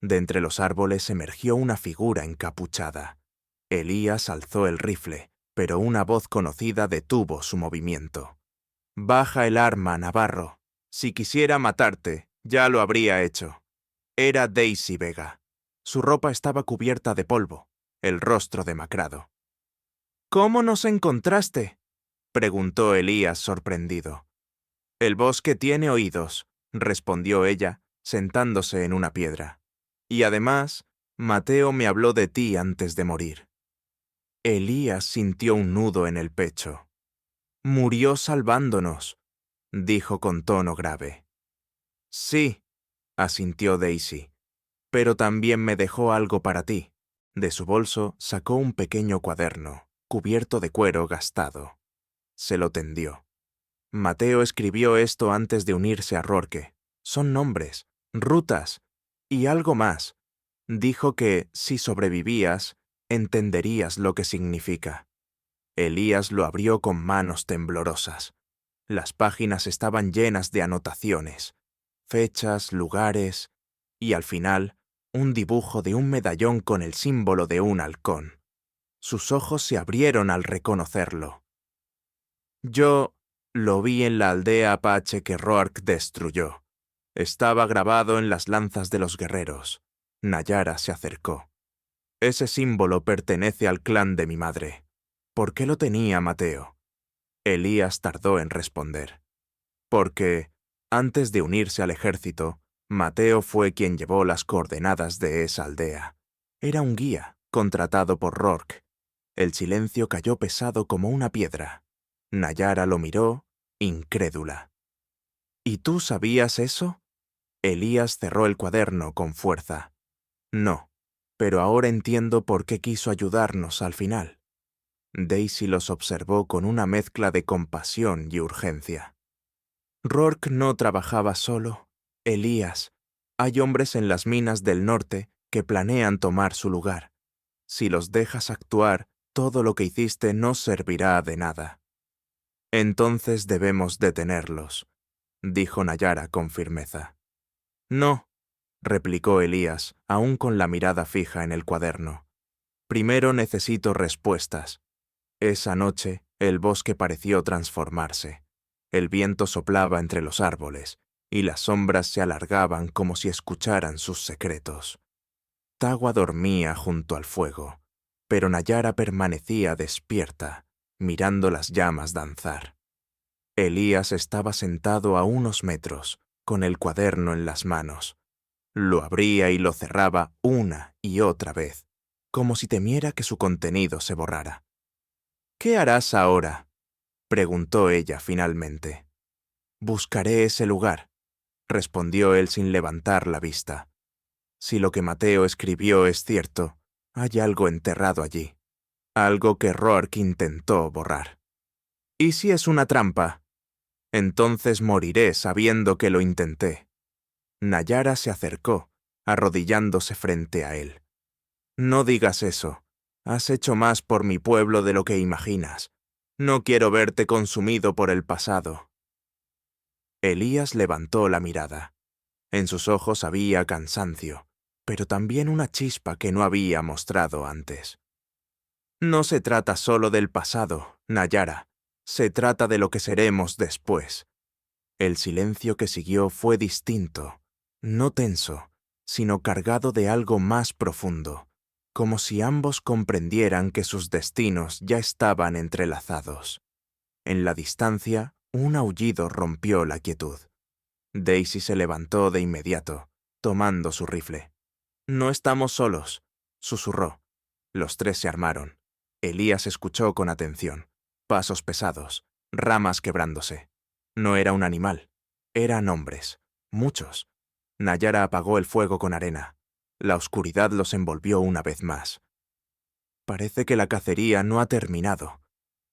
De entre los árboles emergió una figura encapuchada. Elías alzó el rifle, pero una voz conocida detuvo su movimiento. «Baja el arma, Navarro. Si quisiera matarte, ya lo habría hecho». Era Daisy Vega. Su ropa estaba cubierta de polvo, el rostro demacrado. «¿Cómo nos encontraste?», preguntó Elías sorprendido. «El bosque tiene oídos», respondió ella, sentándose en una piedra. «Y además, Mateo me habló de ti antes de morir». Elías sintió un nudo en el pecho. «Murió salvándonos», dijo con tono grave. «Sí», asintió Daisy, «pero también me dejó algo para ti». De su bolso sacó un pequeño cuaderno, cubierto de cuero gastado. Se lo tendió. «Mateo escribió esto antes de unirse a Rourke. Son nombres, rutas y algo más. Dijo que, si sobrevivías, entenderías lo que significa». Elías lo abrió con manos temblorosas. Las páginas estaban llenas de anotaciones, fechas, lugares y, al final, un dibujo de un medallón con el símbolo de un halcón. Sus ojos se abrieron al reconocerlo. «Yo lo vi en la aldea apache que Rourke destruyó. Estaba grabado en las lanzas de los guerreros». Nayara se acercó. «Ese símbolo pertenece al clan de mi madre. ¿Por qué lo tenía Mateo?» Elías tardó en responder. «Porque, antes de unirse al ejército, Mateo fue quien llevó las coordenadas de esa aldea. Era un guía, contratado por Rourke». El silencio cayó pesado como una piedra. Nayara lo miró, incrédula. «¿Y tú sabías eso?» Elías cerró el cuaderno con fuerza. «No, pero ahora entiendo por qué quiso ayudarnos al final». Daisy los observó con una mezcla de compasión y urgencia. «Rourke no trabajaba solo. Elías, hay hombres en las minas del norte que planean tomar su lugar. Si los dejas actuar, todo lo que hiciste no servirá de nada». «Entonces debemos detenerlos», dijo Nayara con firmeza. «No», replicó Elías, aún con la mirada fija en el cuaderno. «Primero necesito respuestas». Esa noche, el bosque pareció transformarse. El viento soplaba entre los árboles, y las sombras se alargaban como si escucharan sus secretos. Tagua dormía junto al fuego, pero Nayara permanecía despierta, mirando las llamas danzar. Elías estaba sentado a unos metros, con el cuaderno en las manos. Lo abría y lo cerraba una y otra vez, como si temiera que su contenido se borrara. ¿Qué harás ahora?, preguntó ella finalmente. Buscaré ese lugar, respondió él sin levantar la vista. Si lo que Mateo escribió es cierto, hay algo enterrado allí, algo que Roark intentó borrar. ¿Y si es una trampa? Entonces moriré sabiendo que lo intenté. Nayara se acercó, arrodillándose frente a él. No digas eso. Has hecho más por mi pueblo de lo que imaginas. No quiero verte consumido por el pasado. Elías levantó la mirada. En sus ojos había cansancio, pero también una chispa que no había mostrado antes. No se trata solo del pasado, Nayara. Se trata de lo que seremos después. El silencio que siguió fue distinto, no tenso, sino cargado de algo más profundo, como si ambos comprendieran que sus destinos ya estaban entrelazados. En la distancia, un aullido rompió la quietud. Daisy se levantó de inmediato, tomando su rifle. «No estamos solos», susurró. Los tres se armaron. Elías escuchó con atención. Pasos pesados, ramas quebrándose. No era un animal, eran hombres, muchos. Nayara apagó el fuego con arena. La oscuridad los envolvió una vez más. «Parece que la cacería no ha terminado»,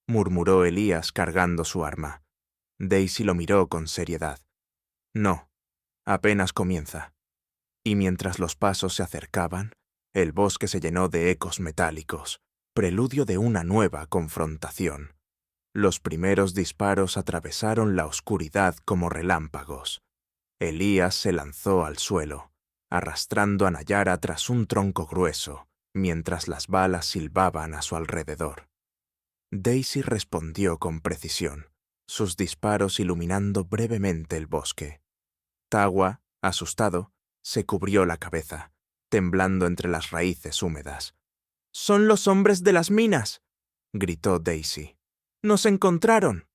murmuró Elías cargando su arma. Daisy lo miró con seriedad. «No, apenas comienza». Y mientras los pasos se acercaban, el bosque se llenó de ecos metálicos, preludio de una nueva confrontación. Los primeros disparos atravesaron la oscuridad como relámpagos. Elías se lanzó al suelo, arrastrando a Nayara tras un tronco grueso, mientras las balas silbaban a su alrededor. Daisy respondió con precisión, sus disparos iluminando brevemente el bosque. Tagua, asustado, se cubrió la cabeza, temblando entre las raíces húmedas. «¡Son los hombres de las minas!», gritó Daisy. «¡Nos encontraron!».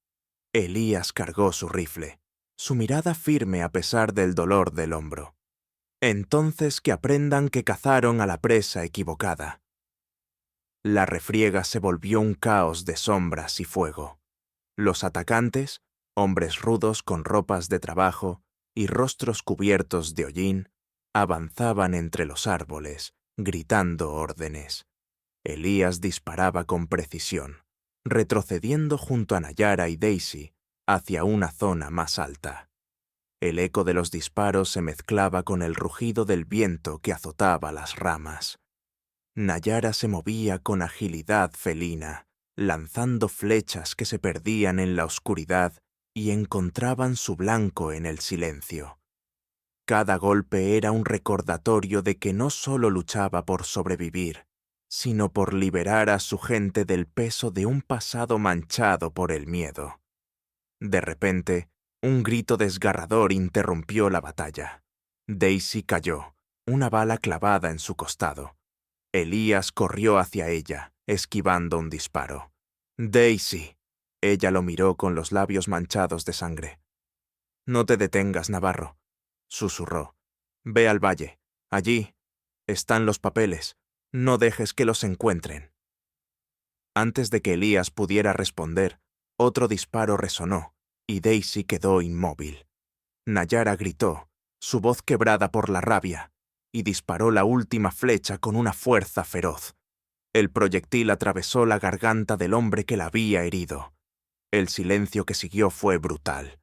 Elías cargó su rifle, su mirada firme a pesar del dolor del hombro. «Entonces que aprendan que cazaron a la presa equivocada». La refriega se volvió un caos de sombras y fuego. Los atacantes, hombres rudos con ropas de trabajo y rostros cubiertos de hollín, avanzaban entre los árboles, gritando órdenes. Elías disparaba con precisión, retrocediendo junto a Nayara y Daisy hacia una zona más alta. El eco de los disparos se mezclaba con el rugido del viento que azotaba las ramas. Nayara se movía con agilidad felina, lanzando flechas que se perdían en la oscuridad y encontraban su blanco en el silencio. Cada golpe era un recordatorio de que no solo luchaba por sobrevivir, sino por liberar a su gente del peso de un pasado manchado por el miedo. De repente, un grito desgarrador interrumpió la batalla. Daisy cayó, una bala clavada en su costado. Elías corrió hacia ella, esquivando un disparo. «Daisy». Ella lo miró con los labios manchados de sangre. «No te detengas, Navarro», susurró. «Ve al valle. Allí están los papeles. No dejes que los encuentren». Antes de que Elías pudiera responder, otro disparo resonó, y Daisy quedó inmóvil. Nayara gritó, su voz quebrada por la rabia, y disparó la última flecha con una fuerza feroz. El proyectil atravesó la garganta del hombre que la había herido. El silencio que siguió fue brutal.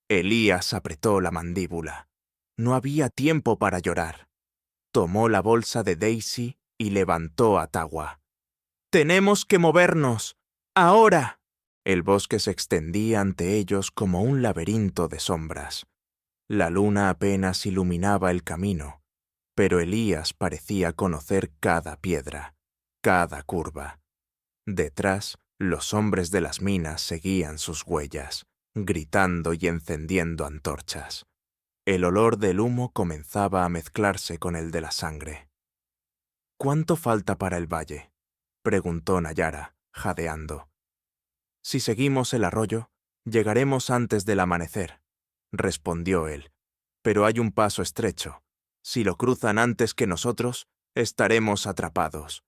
Elías apretó la mandíbula. No había tiempo para llorar. Tomó la bolsa de Daisy y levantó a Tagua. «¡Tenemos que movernos! ¡Ahora!». El bosque se extendía ante ellos como un laberinto de sombras. La luna apenas iluminaba el camino, pero Elías parecía conocer cada piedra, cada curva. Detrás, los hombres de las minas seguían sus huellas, gritando y encendiendo antorchas. El olor del humo comenzaba a mezclarse con el de la sangre. «¿Cuánto falta para el valle?», preguntó Nayara, jadeando. «Si seguimos el arroyo, llegaremos antes del amanecer», respondió él. «Pero hay un paso estrecho. Si lo cruzan antes que nosotros, estaremos atrapados».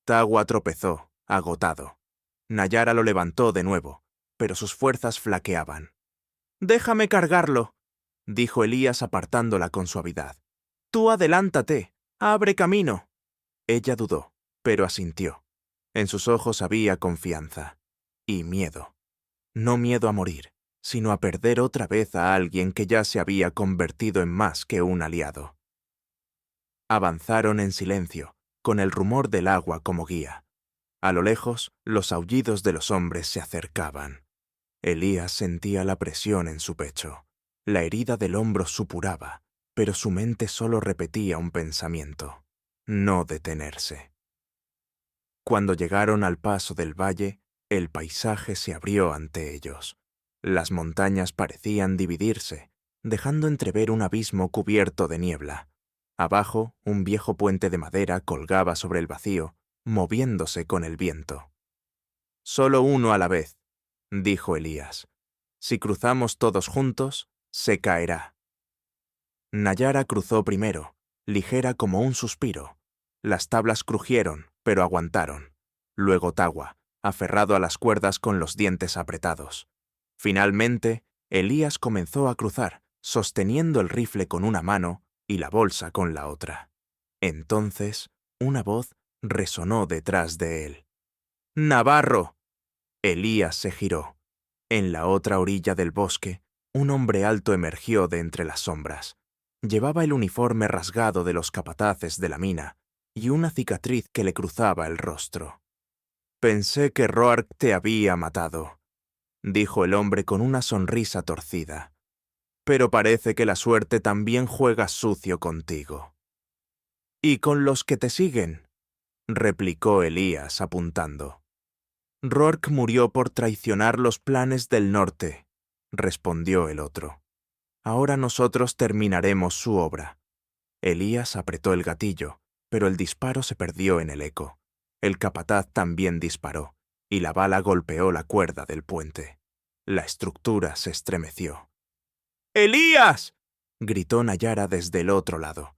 Tagua tropezó, agotado. Nayara lo levantó de nuevo, pero sus fuerzas flaqueaban. «Déjame cargarlo», dijo Elías apartándola con suavidad. «Tú adelántate, abre camino». Ella dudó, pero asintió. En sus ojos había confianza y miedo. No miedo a morir, sino a perder otra vez a alguien que ya se había convertido en más que un aliado. Avanzaron en silencio, con el rumor del agua como guía. A lo lejos, los aullidos de los hombres se acercaban. Elías sentía la presión en su pecho. La herida del hombro supuraba, pero su mente solo repetía un pensamiento: no detenerse. Cuando llegaron al paso del valle, el paisaje se abrió ante ellos. Las montañas parecían dividirse, dejando entrever un abismo cubierto de niebla. Abajo, un viejo puente de madera colgaba sobre el vacío, moviéndose con el viento. «Solo uno a la vez», dijo Elías. «Si cruzamos todos juntos, se caerá». Nayara cruzó primero, ligera como un suspiro. Las tablas crujieron, pero aguantaron. Luego Tawa, aferrado a las cuerdas con los dientes apretados. Finalmente, Elías comenzó a cruzar, sosteniendo el rifle con una mano y la bolsa con la otra. Entonces, una voz resonó detrás de él. «¡Navarro!». Elías se giró. En la otra orilla del bosque, un hombre alto emergió de entre las sombras. Llevaba el uniforme rasgado de los capataces de la mina y una cicatriz que le cruzaba el rostro. «Pensé que Roark te había matado», dijo el hombre con una sonrisa torcida. «Pero parece que la suerte también juega sucio contigo». «¿Y con los que te siguen?», replicó Elías apuntando. «Roark murió por traicionar los planes del norte», respondió el otro. «Ahora nosotros terminaremos su obra». Elías apretó el gatillo, pero el disparo se perdió en el eco. El capataz también disparó, y la bala golpeó la cuerda del puente. La estructura se estremeció. «¡Elías!», gritó Nayara desde el otro lado.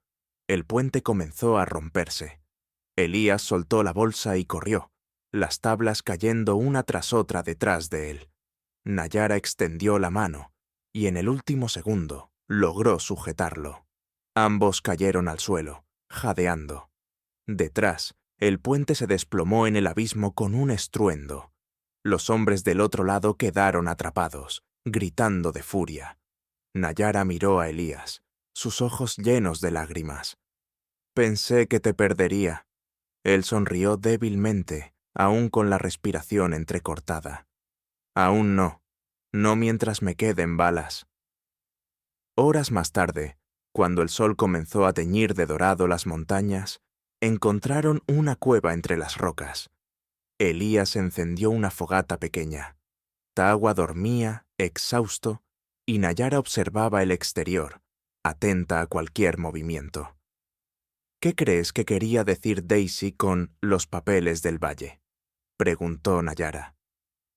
El puente comenzó a romperse. Elías soltó la bolsa y corrió, las tablas cayendo una tras otra detrás de él. Nayara extendió la mano, y en el último segundo logró sujetarlo. Ambos cayeron al suelo, jadeando. Detrás, el puente se desplomó en el abismo con un estruendo. Los hombres del otro lado quedaron atrapados, gritando de furia. Nayara miró a Elías, sus ojos llenos de lágrimas. «Pensé que te perdería». Él sonrió débilmente, aún con la respiración entrecortada. «Aún no. No mientras me queden balas». Horas más tarde, cuando el sol comenzó a teñir de dorado las montañas, encontraron una cueva entre las rocas. Elías encendió una fogata pequeña. Tawa dormía, exhausto, y Nayara observaba el exterior, atenta a cualquier movimiento. «¿Qué crees que quería decir Daisy con los papeles del valle?», preguntó Nayara.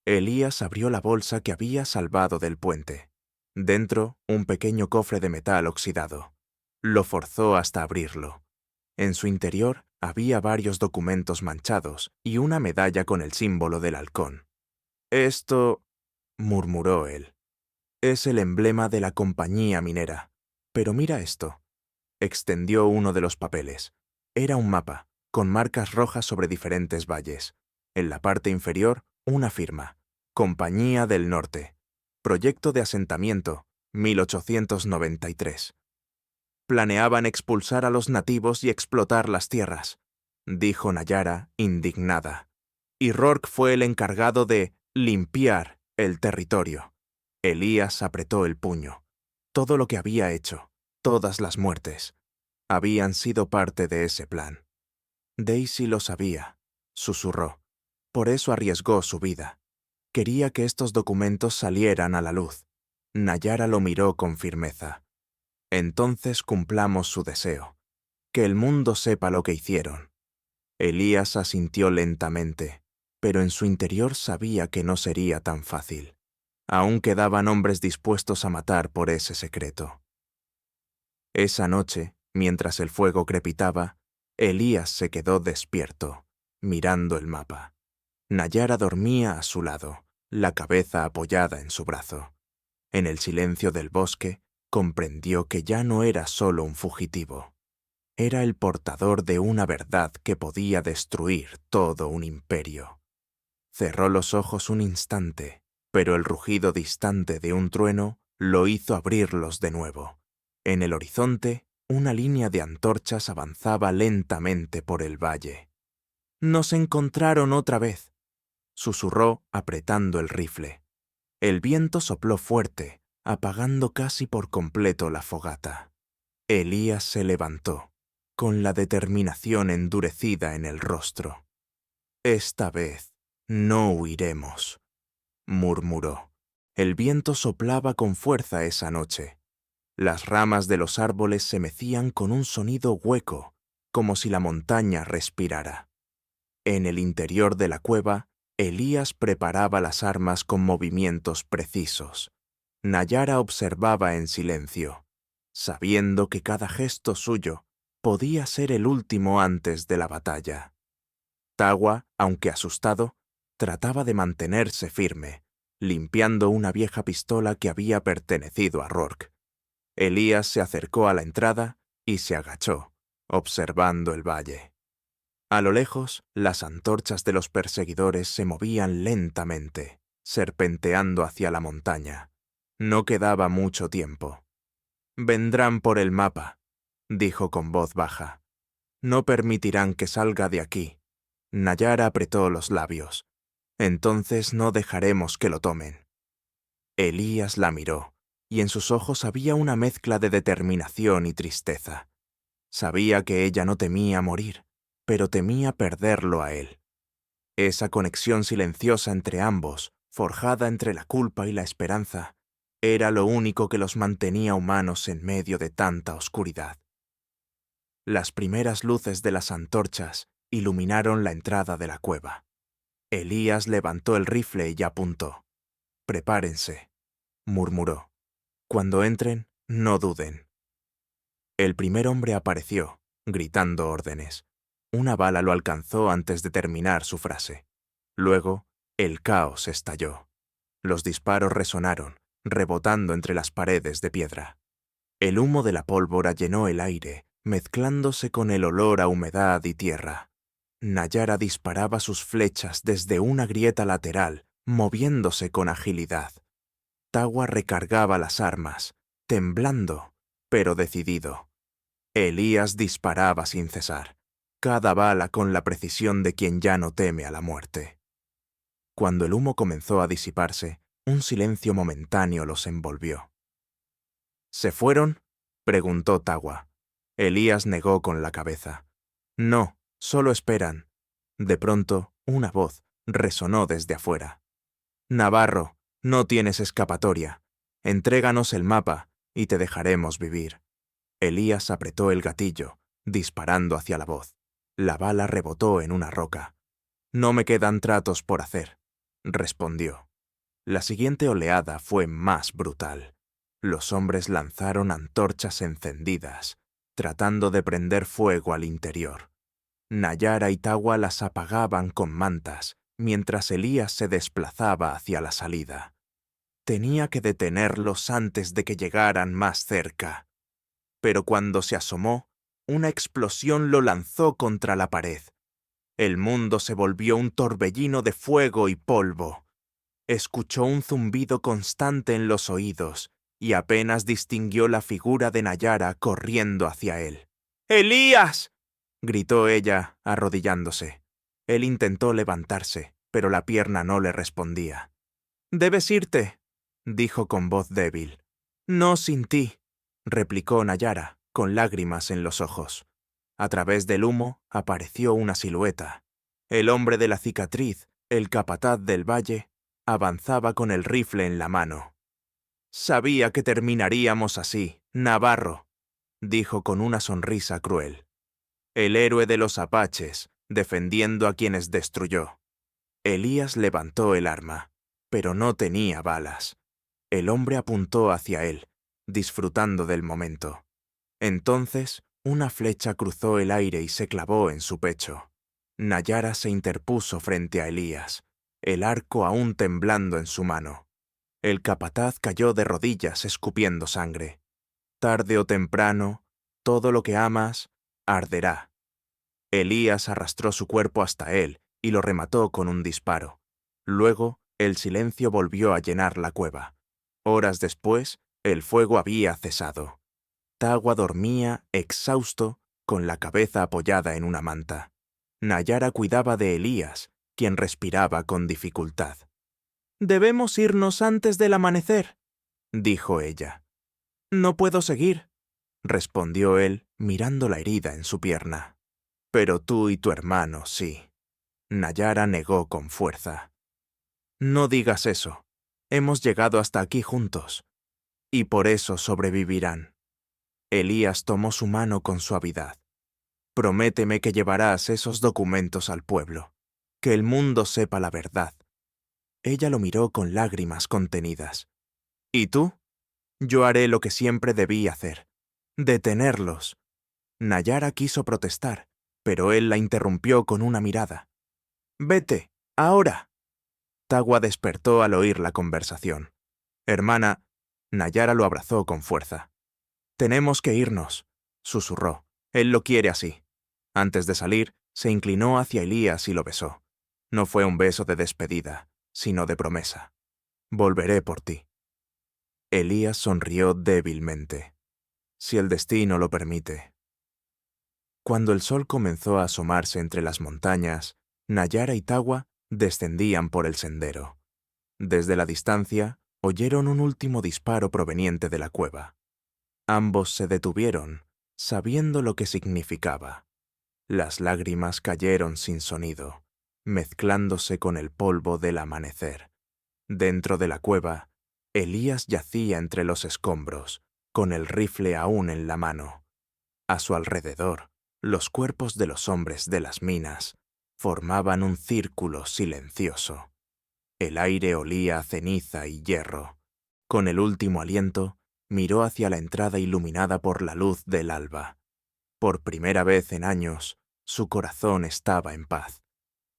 Elías abrió la bolsa que había salvado del puente. Dentro, un pequeño cofre de metal oxidado. Lo forzó hasta abrirlo. En su interior había varios documentos manchados y una medalla con el símbolo del halcón. «Esto», murmuró él, «es el emblema de la compañía minera. Pero mira esto». Extendió uno de los papeles. Era un mapa, con marcas rojas sobre diferentes valles. En la parte inferior, una firma: Compañía del Norte. Proyecto de asentamiento, 1893. «Planeaban expulsar a los nativos y explotar las tierras», dijo Nayara, indignada. «Y Roark fue el encargado de limpiar el territorio». Elías apretó el puño. Todo lo que había hecho, todas las muertes, habían sido parte de ese plan. Daisy lo sabía, susurró. Por eso arriesgó su vida. Quería que estos documentos salieran a la luz. Nayara lo miró con firmeza. «Entonces cumplamos su deseo. Que el mundo sepa lo que hicieron». Elías asintió lentamente, pero en su interior sabía que no sería tan fácil. Aún quedaban hombres dispuestos a matar por ese secreto. Esa noche, mientras el fuego crepitaba, Elías se quedó despierto, mirando el mapa. Nayara dormía a su lado, la cabeza apoyada en su brazo. En el silencio del bosque, comprendió que ya no era solo un fugitivo. Era el portador de una verdad que podía destruir todo un imperio. Cerró los ojos un instante, pero el rugido distante de un trueno lo hizo abrirlos de nuevo. En el horizonte, una línea de antorchas avanzaba lentamente por el valle. «Nos encontraron otra vez», susurró apretando el rifle. El viento sopló fuerte, apagando casi por completo la fogata. Elías se levantó, con la determinación endurecida en el rostro. «Esta vez no huiremos», murmuró. El viento soplaba con fuerza esa noche. Las ramas de los árboles se mecían con un sonido hueco, como si la montaña respirara. En el interior de la cueva, Elías preparaba las armas con movimientos precisos. Nayara observaba en silencio, sabiendo que cada gesto suyo podía ser el último antes de la batalla. Tawa, aunque asustado, trataba de mantenerse firme, limpiando una vieja pistola que había pertenecido a Rourke. Elías se acercó a la entrada y se agachó, observando el valle. A lo lejos, las antorchas de los perseguidores se movían lentamente, serpenteando hacia la montaña. No quedaba mucho tiempo. «Vendrán por el mapa», dijo con voz baja. «No permitirán que salga de aquí». Nayara apretó los labios. «Entonces no dejaremos que lo tomen». Elías la miró, y en sus ojos había una mezcla de determinación y tristeza. Sabía que ella no temía morir, pero temía perderlo a él. Esa conexión silenciosa entre ambos, forjada entre la culpa y la esperanza, era lo único que los mantenía humanos en medio de tanta oscuridad. Las primeras luces de las antorchas iluminaron la entrada de la cueva. Elías levantó el rifle y apuntó. «Prepárense», murmuró. «Cuando entren, no duden». El primer hombre apareció, gritando órdenes. Una bala lo alcanzó antes de terminar su frase. Luego, el caos estalló. Los disparos resonaron, rebotando entre las paredes de piedra. El humo de la pólvora llenó el aire, mezclándose con el olor a humedad y tierra. Nayara disparaba sus flechas desde una grieta lateral, moviéndose con agilidad. Tawa recargaba las armas, temblando, pero decidido. Elías disparaba sin cesar, cada bala con la precisión de quien ya no teme a la muerte. Cuando el humo comenzó a disiparse, un silencio momentáneo los envolvió. «¿Se fueron?», preguntó Tawa. Elías negó con la cabeza. «No, solo esperan». De pronto, una voz resonó desde afuera. «Navarro, no tienes escapatoria. Entréganos el mapa y te dejaremos vivir». Elías apretó el gatillo, disparando hacia la voz. La bala rebotó en una roca. «No me quedan tratos por hacer», respondió. La siguiente oleada fue más brutal. Los hombres lanzaron antorchas encendidas, tratando de prender fuego al interior. Nayara y Tawa las apagaban con mantas, mientras Elías se desplazaba hacia la salida. Tenía que detenerlos antes de que llegaran más cerca. Pero cuando se asomó, una explosión lo lanzó contra la pared. El mundo se volvió un torbellino de fuego y polvo. Escuchó un zumbido constante en los oídos y apenas distinguió la figura de Nayara corriendo hacia él. «¡Elías!», gritó ella, arrodillándose. Él intentó levantarse, pero la pierna no le respondía. «Debes irte», dijo con voz débil. «No sin ti», replicó Nayara, con lágrimas en los ojos. A través del humo apareció una silueta. El hombre de la cicatriz, el capataz del valle, avanzaba con el rifle en la mano. «Sabía que terminaríamos así, Navarro», dijo con una sonrisa cruel. «El héroe de los apaches, defendiendo a quienes destruyó». Elías levantó el arma, pero no tenía balas. El hombre apuntó hacia él, disfrutando del momento. Entonces, una flecha cruzó el aire y se clavó en su pecho. Nayara se interpuso frente a Elías. el arco aún temblando en su mano. El capataz cayó de rodillas escupiendo sangre. Tarde o temprano, todo lo que amas arderá. Elías arrastró su cuerpo hasta él y lo remató con un disparo. Luego, el silencio volvió a llenar la cueva. Horas después, el fuego había cesado. Tagua dormía, exhausto, con la cabeza apoyada en una manta. Nayara cuidaba de Elías, quien respiraba con dificultad. «Debemos irnos antes del amanecer», dijo ella. «No puedo seguir», respondió él, mirando la herida en su pierna. «Pero tú y tu hermano sí». Nayara negó con fuerza. «No digas eso. Hemos llegado hasta aquí juntos. Y por eso sobrevivirán». Elías tomó su mano con suavidad. «Prométeme que llevarás esos documentos al pueblo. Que el mundo sepa la verdad». Ella lo miró con lágrimas contenidas. «¿Y tú?» «Yo haré lo que siempre debí hacer. Detenerlos». Nayara quiso protestar, pero él la interrumpió con una mirada. «Vete, ahora». Tagua despertó al oír la conversación. «Hermana», Nayara lo abrazó con fuerza. «Tenemos que irnos», susurró. «Él lo quiere así». Antes de salir, se inclinó hacia Elías y lo besó. No fue un beso de despedida, sino de promesa. «Volveré por ti». Elías sonrió débilmente. «Si el destino lo permite». Cuando el sol comenzó a asomarse entre las montañas, Nayara y Tagua descendían por el sendero. Desde la distancia, oyeron un último disparo proveniente de la cueva. Ambos se detuvieron, sabiendo lo que significaba. Las lágrimas cayeron sin sonido, mezclándose con el polvo del amanecer. Dentro de la cueva, Elías yacía entre los escombros, con el rifle aún en la mano. A su alrededor, los cuerpos de los hombres de las minas formaban un círculo silencioso. El aire olía a ceniza y hierro. Con el último aliento, miró hacia la entrada iluminada por la luz del alba. Por primera vez en años, su corazón estaba en paz.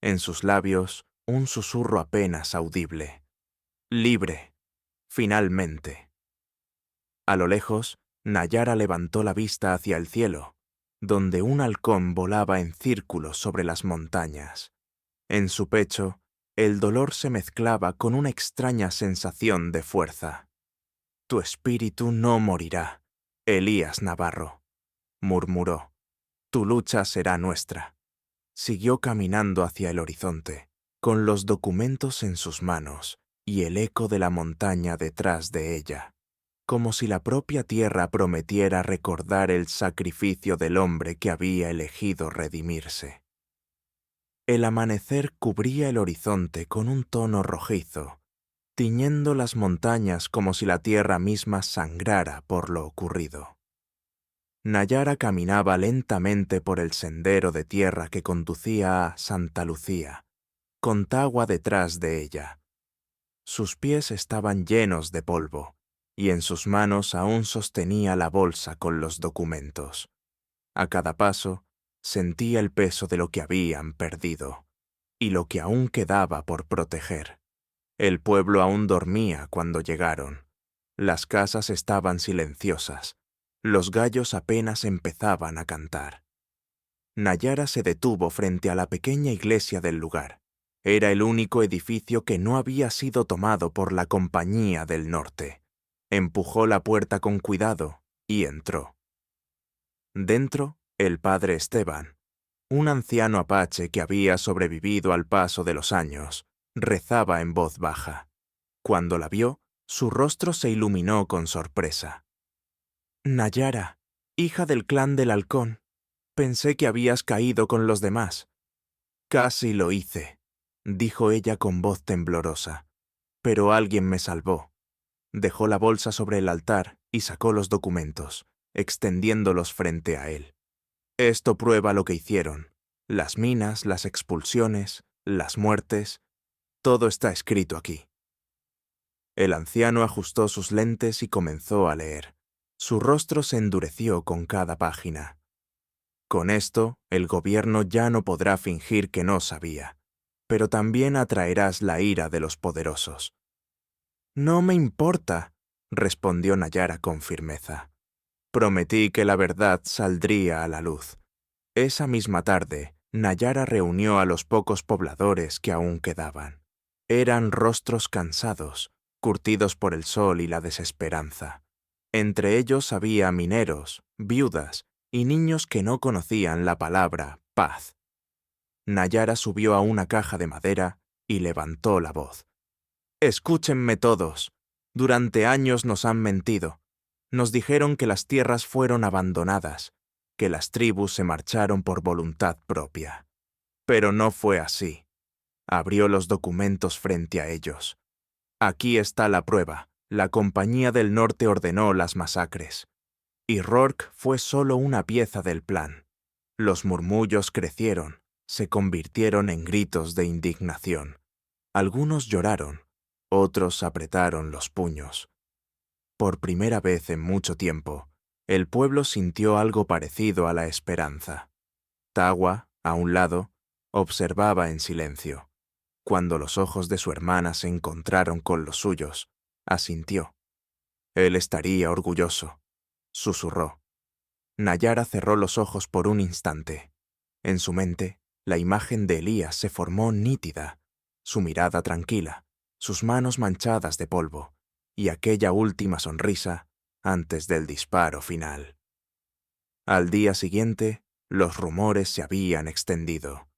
En sus labios, un susurro apenas audible. «Libre, finalmente». A lo lejos, Nayara levantó la vista hacia el cielo, donde un halcón volaba en círculos sobre las montañas. En su pecho, el dolor se mezclaba con una extraña sensación de fuerza. «Tu espíritu no morirá, Elías Navarro», murmuró. «Tu lucha será nuestra». Siguió caminando hacia el horizonte, con los documentos en sus manos y el eco de la montaña detrás de ella, como si la propia tierra prometiera recordar el sacrificio del hombre que había elegido redimirse. El amanecer cubría el horizonte con un tono rojizo, tiñendo las montañas como si la tierra misma sangrara por lo ocurrido. Nayara caminaba lentamente por el sendero de tierra que conducía a Santa Lucía, con Tagua detrás de ella. Sus pies estaban llenos de polvo, y en sus manos aún sostenía la bolsa con los documentos. A cada paso, sentía el peso de lo que habían perdido, y lo que aún quedaba por proteger. El pueblo aún dormía cuando llegaron. Las casas estaban silenciosas. Los gallos apenas empezaban a cantar. Nayara se detuvo frente a la pequeña iglesia del lugar. Era el único edificio que no había sido tomado por la Compañía del Norte. Empujó la puerta con cuidado y entró. Dentro, el padre Esteban, un anciano apache que había sobrevivido al paso de los años, rezaba en voz baja. Cuando la vio, su rostro se iluminó con sorpresa. «Nayara, hija del clan del halcón, pensé que habías caído con los demás». «Casi lo hice», dijo ella con voz temblorosa, «pero alguien me salvó». Dejó la bolsa sobre el altar y sacó los documentos, extendiéndolos frente a él. «Esto prueba lo que hicieron. Las minas, las expulsiones, las muertes, todo está escrito aquí». El anciano ajustó sus lentes y comenzó a leer. Su rostro se endureció con cada página. «Con esto, el gobierno ya no podrá fingir que no sabía. pero también atraerás la ira de los poderosos. No me importa, respondió Nayara con firmeza. Prometí que la verdad saldría a la luz. Esa misma tarde, Nayara reunió a los pocos pobladores que aún quedaban. Eran rostros cansados, curtidos por el sol y la desesperanza. Entre ellos había mineros, viudas y niños que no conocían la palabra paz. Nayara subió a una caja de madera y levantó la voz. «Escúchenme todos. Durante años nos han mentido. Nos dijeron que las tierras fueron abandonadas, que las tribus se marcharon por voluntad propia. Pero no fue así». Abrió los documentos frente a ellos. «Aquí está la prueba. La Compañía del Norte ordenó las masacres. Y Rourke fue solo una pieza del plan». Los murmullos crecieron, se convirtieron en gritos de indignación. Algunos lloraron, otros apretaron los puños. Por primera vez en mucho tiempo, el pueblo sintió algo parecido a la esperanza. Tagua, a un lado, observaba en silencio. Cuando los ojos de su hermana se encontraron con los suyos, asintió. Él estaría orgulloso, susurró. Nayara cerró los ojos por un instante. En su mente, la imagen de Elías se formó nítida, su mirada tranquila, sus manos manchadas de polvo, y aquella última sonrisa antes del disparo final. Al día siguiente, los rumores se habían extendido.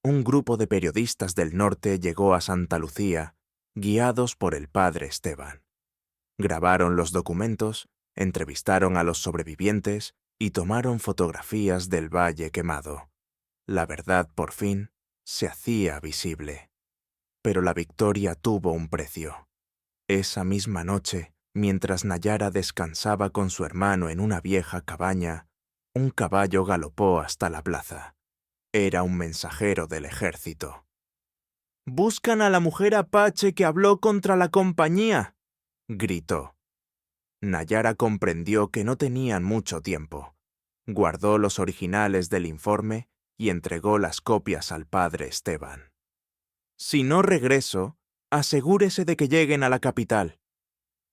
Un grupo de periodistas del norte llegó a Santa Lucía, guiados por el padre Esteban. Grabaron los documentos, entrevistaron a los sobrevivientes y tomaron fotografías del valle quemado. La verdad, por fin, se hacía visible. Pero la victoria tuvo un precio. Esa misma noche, mientras Nayara descansaba con su hermano en una vieja cabaña, un caballo galopó hasta la plaza. Era un mensajero del ejército. «¡Buscan a la mujer apache que habló contra la compañía!», gritó. Nayara comprendió que no tenían mucho tiempo. Guardó los originales del informe y entregó las copias al padre Esteban. «Si no regreso, asegúrese de que lleguen a la capital».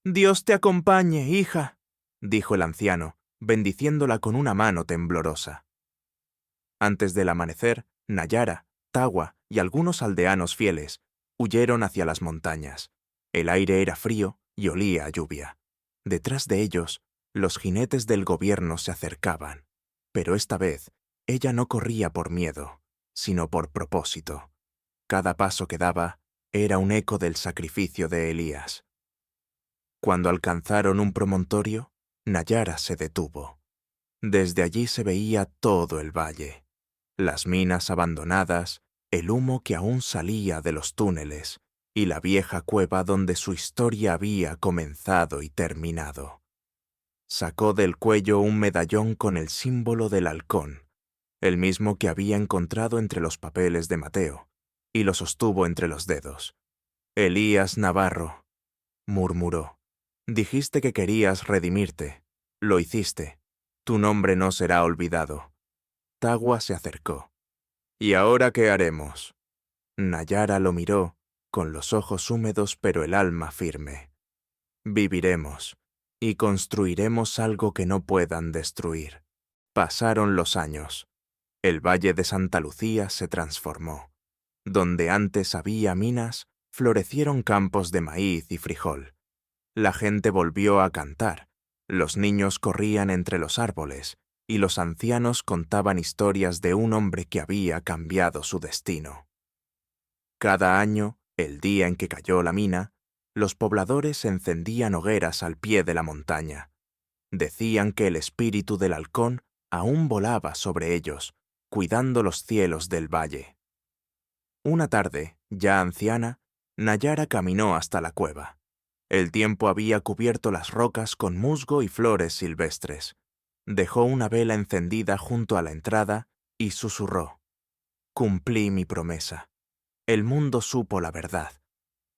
«Dios te acompañe, hija», dijo el anciano, bendiciéndola con una mano temblorosa. Antes del amanecer, Nayara, Tagua y algunos aldeanos fieles huyeron hacia las montañas. El aire era frío y olía a lluvia. Detrás de ellos, los jinetes del gobierno se acercaban. Pero esta vez, ella no corría por miedo, sino por propósito. Cada paso que daba era un eco del sacrificio de Elías. Cuando alcanzaron un promontorio, Nayara se detuvo. Desde allí se veía todo el valle. Las minas abandonadas, el humo que aún salía de los túneles y la vieja cueva donde su historia había comenzado y terminado. Sacó del cuello un medallón con el símbolo del halcón, el mismo que había encontrado entre los papeles de Mateo, y lo sostuvo entre los dedos. «Elías Navarro», murmuró, «dijiste que querías redimirte. Lo hiciste. Tu nombre no será olvidado». Tagua se acercó. «¿Y ahora qué haremos?». Nayara lo miró, con los ojos húmedos pero el alma firme. «Viviremos, y construiremos algo que no puedan destruir». Pasaron los años. El valle de Santa Lucía se transformó. Donde antes había minas, florecieron campos de maíz y frijol. La gente volvió a cantar, los niños corrían entre los árboles, y los ancianos contaban historias de un hombre que había cambiado su destino. Cada año, el día en que cayó la mina, los pobladores encendían hogueras al pie de la montaña. Decían que el espíritu del halcón aún volaba sobre ellos, cuidando los cielos del valle. Una tarde, ya anciana, Nayara caminó hasta la cueva. El tiempo había cubierto las rocas con musgo y flores silvestres. Dejó una vela encendida junto a la entrada y susurró. «Cumplí mi promesa. El mundo supo la verdad».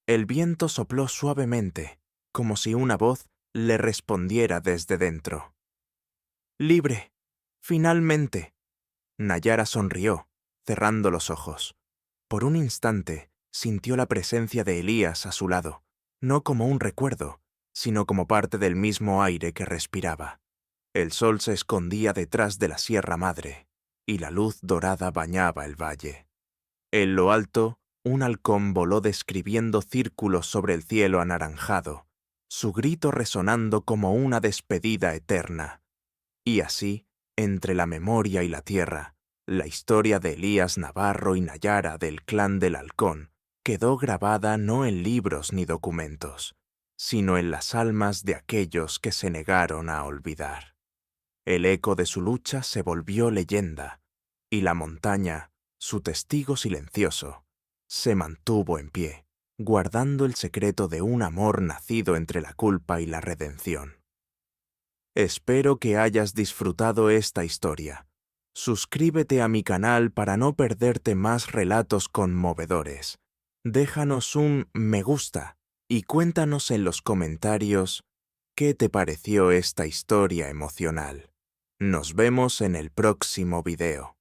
El viento sopló suavemente, como si una voz le respondiera desde dentro. «Libre. Finalmente». Nayara sonrió, cerrando los ojos. Por un instante, sintió la presencia de Elías a su lado, no como un recuerdo, sino como parte del mismo aire que respiraba. El sol se escondía detrás de la Sierra Madre, y la luz dorada bañaba el valle. En lo alto, un halcón voló describiendo círculos sobre el cielo anaranjado, su grito resonando como una despedida eterna. Y así, entre la memoria y la tierra, la historia de Elías Navarro y Nayara del clan del Halcón quedó grabada no en libros ni documentos, sino en las almas de aquellos que se negaron a olvidar. El eco de su lucha se volvió leyenda, y la montaña, su testigo silencioso, se mantuvo en pie, guardando el secreto de un amor nacido entre la culpa y la redención. Espero que hayas disfrutado esta historia. Suscríbete a mi canal para no perderte más relatos conmovedores. Déjanos un me gusta y cuéntanos en los comentarios qué te pareció esta historia emocional. Nos vemos en el próximo video.